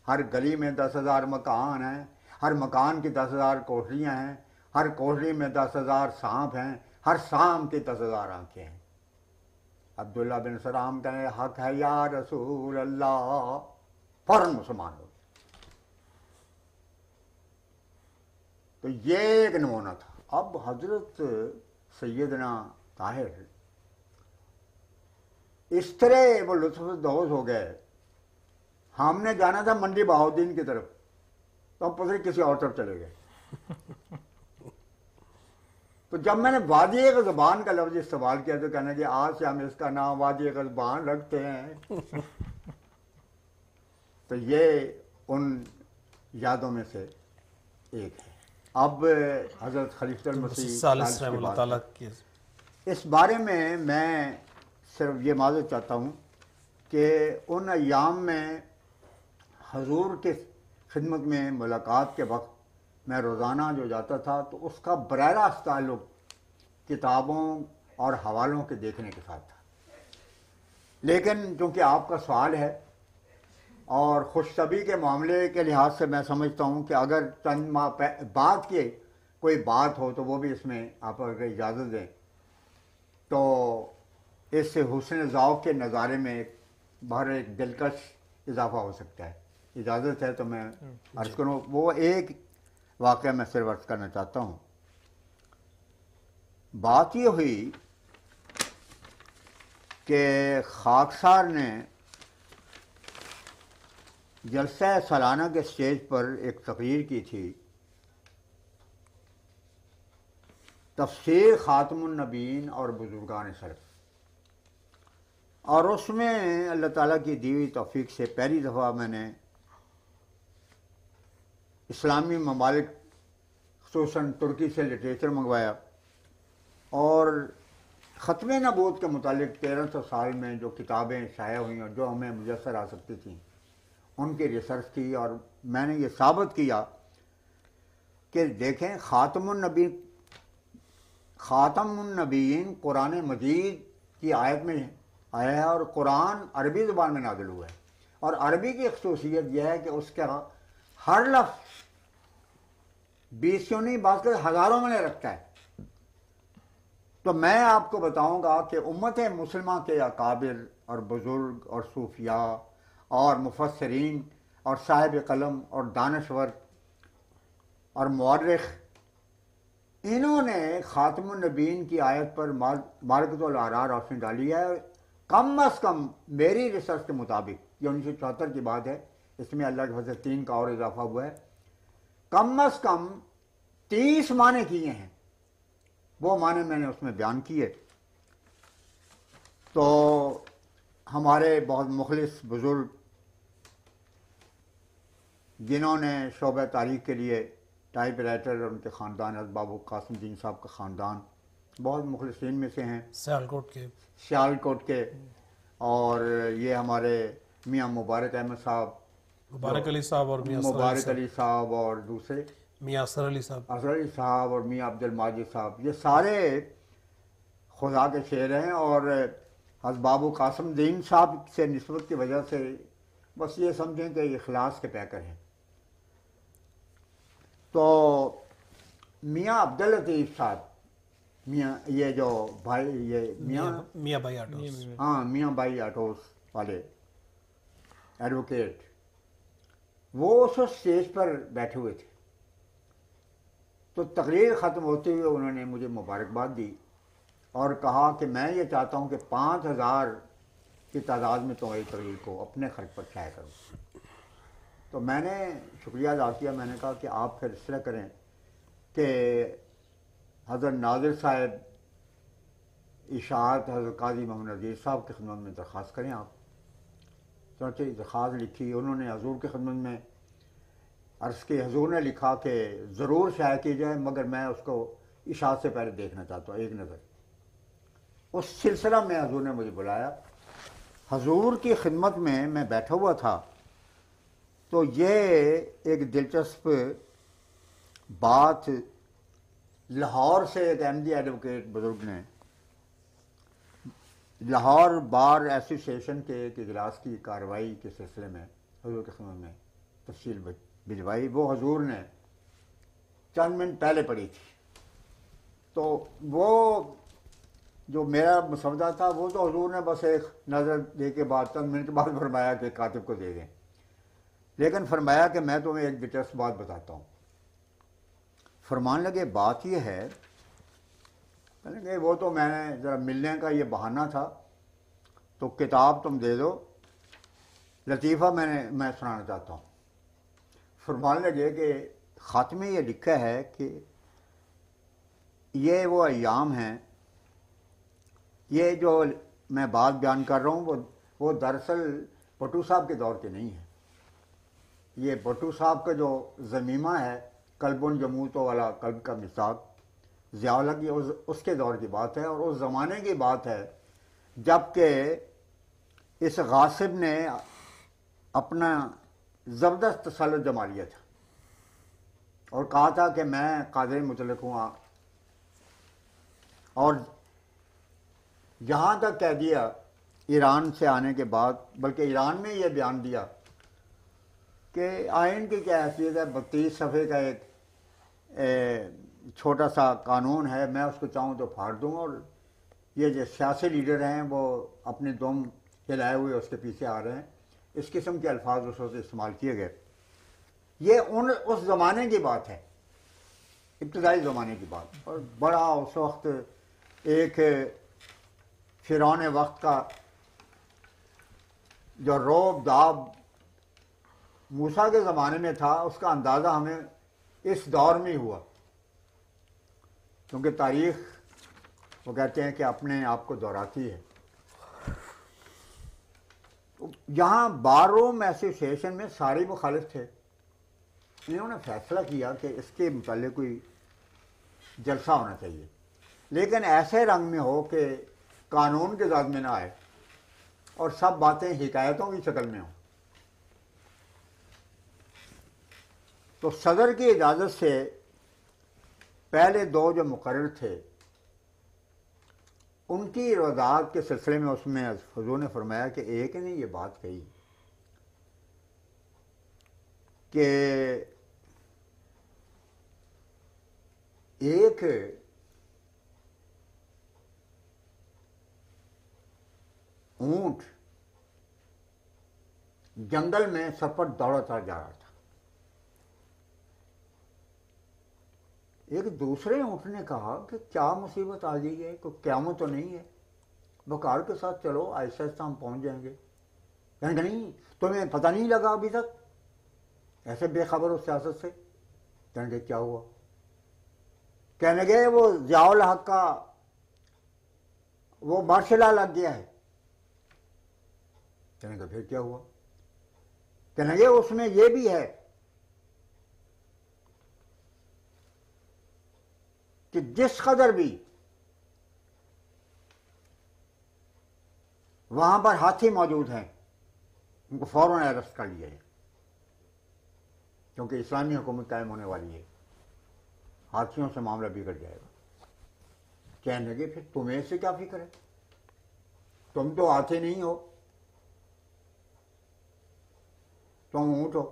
ہر گلی میں 10,000 مکان ہیں، ہر مکان کی 10,000 کوٹریاں ہیں، ہر کوٹری میں 10,000 سانپ ہیں، ہر سانپ کی 10,000 آنکھیں ہیں۔ عبداللہ بن سلام کہنے حق ہے یا رسول اللہ، فوراً مسلمان ہو۔ تو یہ ایک نمونہ تھا۔ اب حضرت سیدنا طاہر اس طرح وہ لطف اندوز ہو گئے، ہم نے جانا تھا منڈی بہاؤدین کی طرف، تو ہم پتہ کسی اور طرف چلے گئے۔ تو جب میں نے وادی غضبان کا لفظ استعمال کیا تو کہنے کہ آج سے ہم اس کا نام وادی غضبان رکھتے ہیں۔ تو یہ ان یادوں میں سے ایک ہے۔ اب حضرت خلیفۃ المسیح ثالث رحمہ اللہ تعالیٰ کی اس بارے میں صرف یہ معذرت چاہتا ہوں کہ ان ایام میں حضور کی خدمت میں ملاقات کے وقت میں روزانہ جو جاتا تھا تو اس کا براہ راست تعلق کتابوں اور حوالوں کے دیکھنے کے ساتھ تھا، لیکن چونکہ آپ کا سوال ہے اور خوش طبی کے معاملے کے لحاظ سے میں سمجھتا ہوں کہ اگر چند ماہ بعد کی کوئی بات ہو تو وہ بھی اس میں آپ اگر اجازت دیں تو اس سے حسن ذوق کے نظارے میں باہر ایک دلکش اضافہ ہو سکتا ہے۔ اجازت ہے تو میں عرض کروں، وہ ایک واقعہ میں صرف عرض کرنا چاہتا ہوں۔ بات یہ ہوئی کہ خاکسار نے جلسہ سالانہ کے سٹیج پر ایک تقریر کی تھی، تفسیر خاتم النبیین اور بزرگان سلف، اور اس میں اللہ تعالیٰ کی دی ہوئی توفیق سے پہلی دفعہ میں نے اسلامی ممالک خصوصاً ترکی سے لٹریچر منگوایا، اور ختم نبوت کے متعلق 1300 سال میں جو کتابیں شائع ہوئیں اور جو ہمیں میسر آ سکتی تھیں ان کی ریسرچ کی، اور میں نے یہ ثابت کیا کہ دیکھیں خاتم النبیین قرآن مجید کی آیت میں آیا ہے، اور قرآن عربی زبان میں نازل ہوا ہے، اور عربی کی خصوصیت یہ ہے کہ اس کا ہر لفظ 20 نہیں بعض کے ہزاروں میں رکھتا ہے۔ تو میں آپ کو بتاؤں گا کہ امت مسلمہ کے اکابر اور بزرگ اور صوفیاء اور مفسرین اور صاحب قلم اور دانشور اور مورخ، انہوں نے خاتم النبیین کی آیت پر معرکۃ الاعرار روشنی ڈالی ہے۔ کم از کم میری ریسرچ کے مطابق، یہ 1974 کی بات ہے، اس میں اللہ کے فضل 3 کا اور اضافہ ہوا ہے، کم از کم 30 معنی کیے ہیں، وہ معنی میں نے اس میں بیان کیے۔ تو ہمارے بہت مخلص بزرگ جنہوں نے شعبہ تاریخ کے لیے ٹائپ رائٹر اور ان کے خاندان، حضرت بابو قاسم الدین صاحب کا خاندان بہت مخلصین میں سے ہیں، سیالکوٹ کے، اور یہ ہمارے میاں مبارک احمد صاحب، مبارک علی صاحب اور میاں مبارک علی صاحب، اور دوسرے میاں اثر علی صاحب، اثر علی صاحب اور میاں عبد الماجد صاحب، یہ سارے خدا کے شعر ہیں، اور حضرت بابو قاسم دین صاحب سے نسبت کی وجہ سے بس یہ سمجھیں کہ یہ اخلاص کے پیکر ہیں۔ تو میاں عبداللطیف صاحب، میاں یہ جو بھائی، یہ میاں بھائی آٹوس، ہاں میاں بھائی آٹوس والے ایڈوکیٹ، وہ اس اسٹیج پر بیٹھے ہوئے تھے۔ تو تقریر ختم ہوتے ہوئے انہوں نے مجھے مبارکباد دی اور کہا کہ میں یہ چاہتا ہوں کہ 5000 کی تعداد میں تمہاری تقریر کو اپنے خرچ پر شائع کروں۔ تو میں نے شکریہ ادا کیا، میں نے کہا کہ آپ پھر اس طرح کریں کہ حضرت ناظر صاحب اشاعت حضرت قاضی محمد نذیر صاحب کی خدمت میں درخواست کریں آپ۔ چنانچہ درخواست لکھی، انہوں نے حضور کی خدمت میں عرض کی، حضور نے لکھا کہ ضرور شائع کی جائے، مگر میں اس کو اشاعت سے پہلے دیکھنا چاہتا ہوں، ایک نظر۔ اس سلسلہ میں حضور نے مجھے بلایا، حضور کی خدمت میں بیٹھا ہوا تھا۔ تو یہ ایک دلچسپ بات، لاہور سے ایک احمدی ایڈوکیٹ بزرگ نے لاہور بار ایسوسیشن کے ایک اجلاس کی کارروائی کے سلسلے میں حضور کی خدمت میں تفصیل بھجوائی، وہ حضور نے چند منٹ پہلے پڑھی تھی۔ تو وہ جو میرا مسودہ تھا وہ تو حضور نے بس ایک نظر دے کے بعد چند منٹ کے بعد فرمایا کہ کاتب کو دے دیں، لیکن فرمایا کہ میں تمہیں ایک دلچسپ بات بتاتا ہوں۔ فرمان لگے بات یہ ہے، کہنے کہ وہ تو میں نے ذرا ملنے کا یہ بہانہ تھا، تو کتاب تم دے دو، لطیفہ میں سنانا چاہتا ہوں۔ فرمان لگے کہ خاتمے یہ لکھا ہے کہ یہ وہ ایام ہیں، یہ جو میں بات بیان کر رہا ہوں وہ دراصل بھٹو صاحب کے دور کے نہیں ہے۔ یہ بھٹو صاحب کا جو ضمیمہ ہے، قلب جموتو والا قلب کا مصداق، ضیاء الحق کی اس کے دور کی بات ہے، اور اس زمانے کی بات ہے جب کہ اس غاصب نے اپنا زبردست تسلط جما لیا تھا اور کہا تھا کہ میں قادر مطلق ہوں، اور یہاں تک کہہ دیا ایران سے آنے کے بعد، بلکہ ایران میں یہ بیان دیا کہ آئین کی کیا حیثیت ہے، 32 صفحے کا ایک چھوٹا سا قانون ہے، میں اس کو چاہوں تو پھاڑ دوں، اور یہ جو سیاسی لیڈر ہیں وہ اپنے دم ہلائے ہوئے اس کے پیچھے آ رہے ہیں۔ اس قسم کے الفاظ اس وقت استعمال کیے گئے۔ یہ اس زمانے کی بات ہے، ابتدائی زمانے کی بات، اور بڑا اس وقت ایک فرعون وقت کا جو روب داب موسیٰ کے زمانے میں تھا، اس کا اندازہ ہمیں اس دور میں ہوا، کیونکہ تاریخ وہ کہتے ہیں کہ اپنے آپ کو دہراتی ہے۔ یہاں بار روم ایسوسیشن میں سارے مخالف تھے، انہوں نے فیصلہ کیا کہ اس کے متعلق کوئی جلسہ ہونا چاہیے، لیکن ایسے رنگ میں ہو کہ قانون کے ذات میں نہ آئے اور سب باتیں حکایتوں کی شکل میں ہوں۔ تو صدر کی اجازت سے پہلے 2 جو مقرر تھے، ان کی وضاحت کے سلسلے میں اس میں حضور نے فرمایا کہ ایک نے یہ بات کہی کہ ایک اونٹ جنگل میں سفر دوڑتا جا رہا تھا، ایک دوسرے اونٹ نے کہا کہ کیا مصیبت آ گئی ہے، کوئی قیامت تو نہیں ہے، بکار کے ساتھ چلو، آہستہ آہستہ ہم پہنچ جائیں گے۔ کہنے کہ نہیں، تمہیں پتہ نہیں لگا ابھی تک، ایسے بے خبر ہو سیاست سے۔ کہنے کہ کیا ہوا؟ کہنے کہ وہ ضیاء الحق کا وہ مارشل لا لگ گیا ہے۔ کہنے کہ پھر کیا ہوا؟ کہنے کہ اس میں یہ بھی ہے کہ جس قدر بھی وہاں پر ہاتھی موجود ہیں ان کو فوراً اریسٹ کر لیا ہے، کیونکہ اسلامی حکومت قائم ہونے والی ہے، ہاتھیوں سے معاملہ بگڑ جائے گا۔ کہنے لگے پھر تمہیں سے کیا فکر ہے، تم تو آتے نہیں ہو، تم اونٹ ہو۔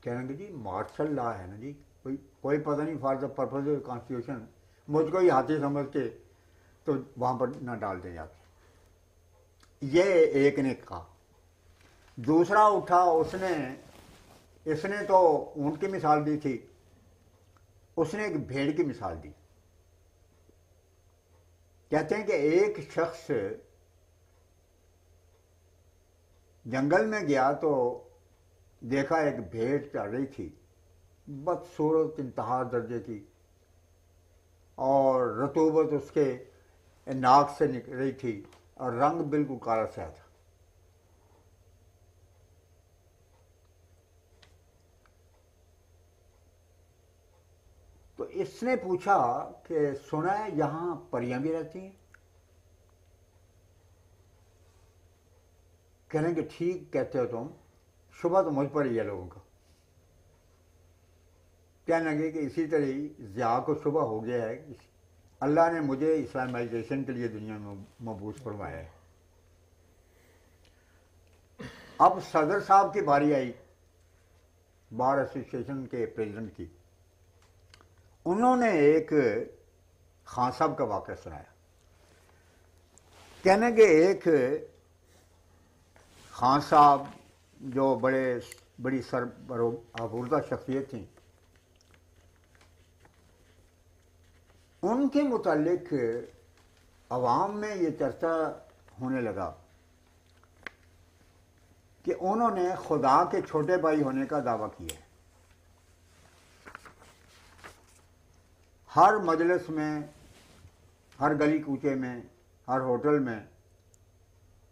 کہنے لگے جی مارشل لا ہے نا جی، کوئی پتہ نہیں، for the purpose of constitution مجھ کو ہی ہاتھی سمجھ کے تو وہاں پر نہ ڈال دے جاتے۔ یہ ایک نے کہا۔ دوسرا اٹھا، اس نے تو اونٹ کی مثال دی تھی، اس نے ایک بھیڑ کی مثال دی۔ کہتے ہیں کہ ایک شخص جنگل میں گیا تو دیکھا ایک بھیڑ چل رہی تھی، بدصورت انتہا درجے کی، اور رطوبت اس کے ناک سے نکل رہی تھی، اور رنگ بالکل کالا سیاہ تھا۔ تو اس نے پوچھا کہ سنا ہے یہاں پریاں بھی رہتی ہیں؟ کہنے کہ ٹھیک کہتے ہو تم، شبہ تو مجھ پر ہی ہے لوگوں کا۔ کہنے لگے کہ اسی طرح ضیاء کو شبہ ہو گیا ہے کہ اللہ نے مجھے اسلامائزیشن کے لیے دنیا میں مبعوث فرمایا ہے۔ اب صدر صاحب کی باری آئی، بار ایسوسیشن کے پریزیڈنٹ کی۔ انہوں نے ایک خان صاحب کا واقعہ سنایا۔ کہنے کہ ایک خان صاحب جو بڑی سربردہ شخصیت تھیں، ان کے متعلق عوام میں یہ چرچا ہونے لگا کہ انہوں نے خدا کے چھوٹے بھائی ہونے کا دعویٰ کیا ہے۔ ہر مجلس میں، ہر گلی کوچے میں، ہر ہوٹل میں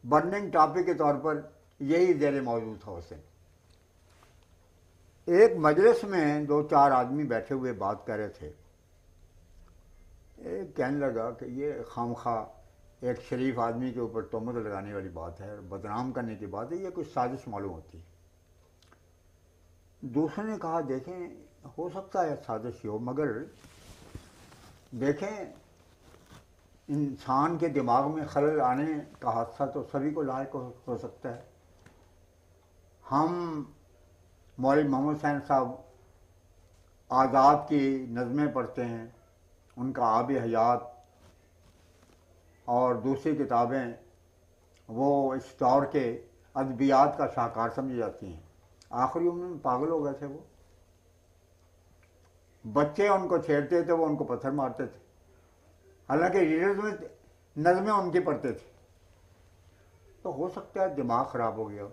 برننگ ٹاپک کے طور پر یہی زیر موضوع تھا اس دن۔ ایک مجلس میں 2-4 آدمی بیٹھے ہوئے بات کر رہے تھے۔ ایک کہنے لگا کہ یہ خامخواہ ایک شریف آدمی کے اوپر تہمت لگانے والی بات ہے، بدنام کرنے کی بات ہے، یہ کوئی سازش معلوم ہوتی ہے۔ دوسرے نے کہا دیکھیں ہو سکتا ہے سازش ہو، مگر دیکھیں انسان کے دماغ میں خلل آنے کا حادثہ تو سبھی کو لاحق ہو سکتا ہے۔ ہم مولوی محمد حسین صاحب آزاد کی نظمیں پڑھتے ہیں، ان کا آب حیات اور دوسری کتابیں وہ اس دور کے ادبیات کا شاہکار سمجھی جاتی ہیں۔ آخری عمر میں پاگل ہو گئے تھے وہ، بچے ان کو چھیڑتے تھے، وہ ان کو پتھر مارتے تھے، حالانکہ ریڈرز میں نظمیں ان کی پڑھتے تھے۔ تو ہو سکتا ہے دماغ خراب ہو گیا۔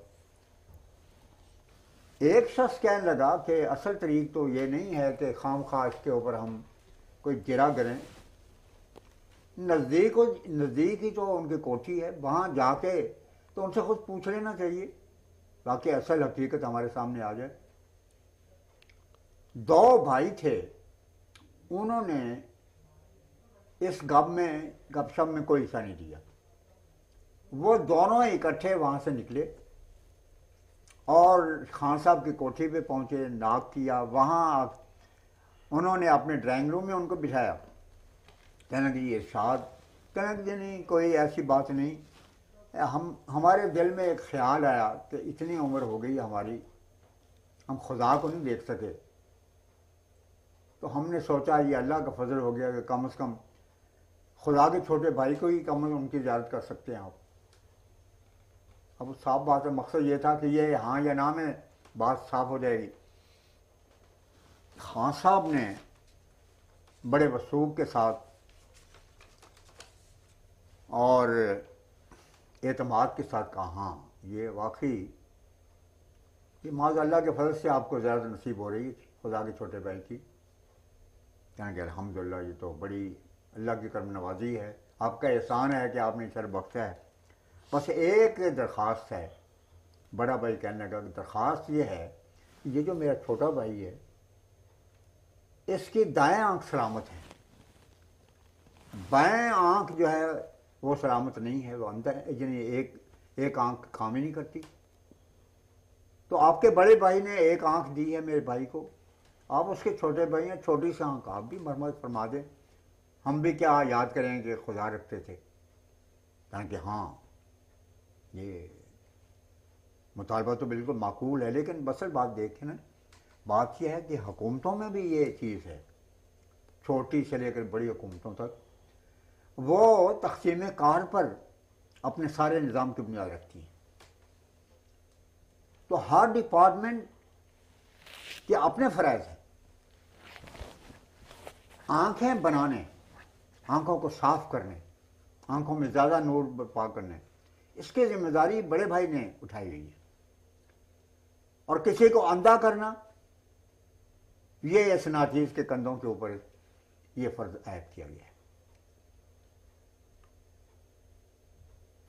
ایک شخص کہنے لگا کہ اصل طریق تو یہ نہیں ہے کہ خام خواہ اس کے اوپر ہم کوئی گرا کریں، نزدیک ہی تو ان کی کوٹھی ہے، وہاں جا کے تو ان سے خود پوچھ لینا چاہیے تاکہ اصل حقیقت ہمارے سامنے آ جائے۔ 2 بھائی تھے، انہوں نے اس گپ شپ میں کوئی حصہ نہیں دیا۔ وہ دونوں اکٹھے وہاں سے نکلے اور خان صاحب کی کوٹھی پہ پہنچے، ناک کیا، وہاں انہوں نے اپنے ڈرائنگ روم میں ان کو بٹھایا۔ کہنے لگے یہ ارشاد، کہنے لگے نہیں کوئی ایسی بات نہیں، ہمارے دل میں ایک خیال آیا کہ اتنی عمر ہو گئی ہماری، ہم خدا کو نہیں دیکھ سکے، تو ہم نے سوچا یہ اللہ کا فضل ہو گیا کہ کم از کم خدا کے چھوٹے بھائی کو ہی کم از کم ان کی زیارت کر سکتے ہیں آپ۔ اب صاف بات ہے، مقصد یہ تھا کہ یہ ہاں یا نہ میں بات صاف ہو جائے گی۔ خان صاحب نے بڑے وثوق کے ساتھ اور اعتماد کے ساتھ کہا ہاں یہ واقعی کہ معاذ اللہ کے فضل سے آپ کو زیادہ نصیب ہو رہی تھی خدا کے چھوٹے بھائی کی۔ کہیں کہ الحمدللہ یہ تو بڑی اللہ کی کرم نوازی ہے، آپ کا احسان ہے کہ آپ نے شر بخشا ہے۔ بس ایک درخواست ہے۔ بڑا بھائی کہنے لگا کہ درخواست یہ ہے کہ یہ جو میرا چھوٹا بھائی ہے اس کی دائیں آنکھ سلامت ہے، بائیں آنکھ جو ہے وہ سلامت نہیں ہے، وہ اندر ہے، یعنی ایک آنکھ کام ہی نہیں کرتی۔ تو آپ کے بڑے بھائی نے ایک آنکھ دی ہے میرے بھائی کو، آپ اس کے چھوٹے بھائی ہیں، چھوٹی سی آنکھ آپ بھی مرمت فرما دیں، ہم بھی کیا یاد کریں کہ خدا رکھتے تھے، کہ ہاں یہ مطالبہ تو بالکل معقول ہے، لیکن اصل بات دیکھیں نا، بات یہ ہے کہ حکومتوں میں بھی یہ چیز ہے، چھوٹی سے لے کر بڑی حکومتوں تک وہ تقسیم کار پر اپنے سارے نظام کی بنیاد رکھتی ہیں. تو ہر ڈپارٹمنٹ کے اپنے فرائض ہیں. آنکھیں بنانے، آنکھوں کو صاف کرنے، آنکھوں میں زیادہ نور برپا کرنے، اس کی ذمہ داری بڑے بھائی نے اٹھائی ہوئی ہے. اور کسی کو اندھا کرنا، یہ اس ناچیز کے کندھوں کے اوپر یہ فرض عائد کیا گیا ہے.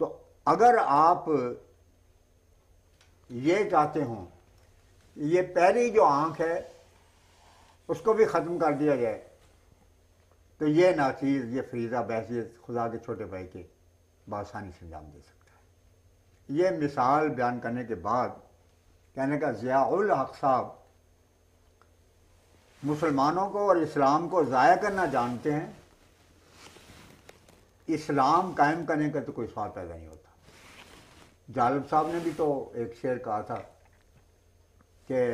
تو اگر آپ یہ چاہتے ہوں یہ پہلی جو آنکھ ہے اس کو بھی ختم کر دیا جائے تو یہ ناچیز، یہ فریضہ بحیثیت خدا کے چھوٹے بھائی کے بآسانی سے انجام دے سکتا ہے. یہ مثال بیان کرنے کے بعد کہنے کا ضیاء الحق صاحب مسلمانوں کو اور اسلام کو ضائع کرنا جانتے ہیں، اسلام قائم کرنے کا تو کوئی سوال پیدا نہیں ہوتا. جالب صاحب نے بھی تو ایک شعر کہا تھا کہ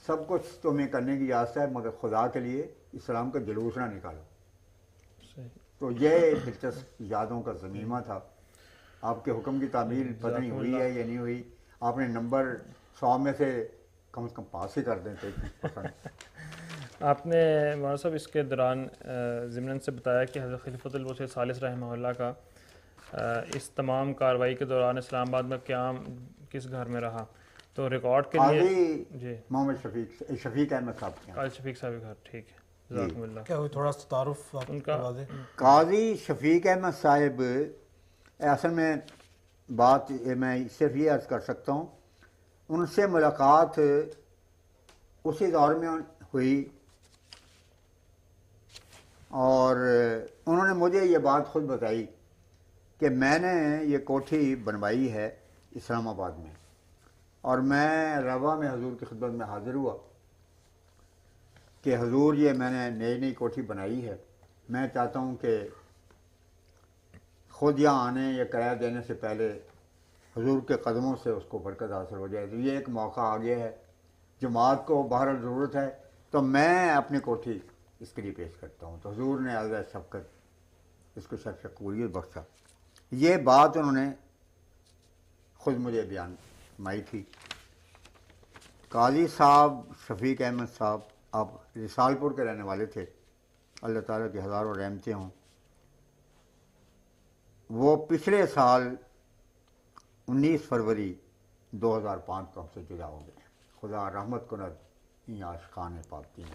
سب کچھ تمہیں کرنے کی اجازت ہے مگر خدا کے لیے اسلام کا جلوس نہ نکالو. تو یہ دلچسپ یادوں کا ضمیمہ تھا. آپ کے حکم کی تعمیل پتہ نہیں ہوئی ہے یا نہیں ہوئی، آپ نے نمبر 100 میں سے کم پاس ہی کر دیں تو. آپ نے مولانا صاحب اس کے دوران ضمناً سے بتایا کہ حضرت خلیفۃ المسیح ثالث رحمہ اللہ کا اس تمام کارروائی کے دوران اسلام آباد میں قیام کس گھر میں رہا، تو ریکارڈ کے لیے جی محمد شفیق احمد صاحب کے قاضی شفیق صاحب کے گھر. ٹھیک ہے، جزاکم اللہ. کیا تھوڑا سا تعارف آپ ان کا کروا دیں. قاضی شفیق احمد صاحب، اصل میں بات میں صرف یہ عرض کر سکتا ہوں، ان سے ملاقات اسی دور میں ہوئی اور انہوں نے مجھے یہ بات خود بتائی کہ میں نے یہ کوٹھی بنوائی ہے اسلام آباد میں، اور میں روا میں حضور کی خدمت میں حاضر ہوا کہ حضور یہ میں نے نئی کوٹھی بنائی ہے، میں چاہتا ہوں کہ خود یہاں آنے یا کرایہ دینے سے پہلے حضور کے قدموں سے اس کو برکت حاصل ہو جائے. تو یہ ایک موقع آ گیا ہے، جماعت کو بہرحال ضرورت ہے تو میں اپنی کوٹھی اس کے لیے پیش کرتا ہوں. تو حضور نے عزا شفقت اس کو شرف قبولیت بخشا. یہ بات انہوں نے خود مجھے بیان فرمائی تھی. قاضی صاحب شفیق احمد صاحب اب رسال پور کے رہنے والے تھے، اللہ تعالیٰ کی ہزاروں رحمتیں ہوں. وہ پچھلے سال 19 فروری 2005 کو ہم سے جدا ہو گئے. خدا رحمت کند این عاشقان پاک دین.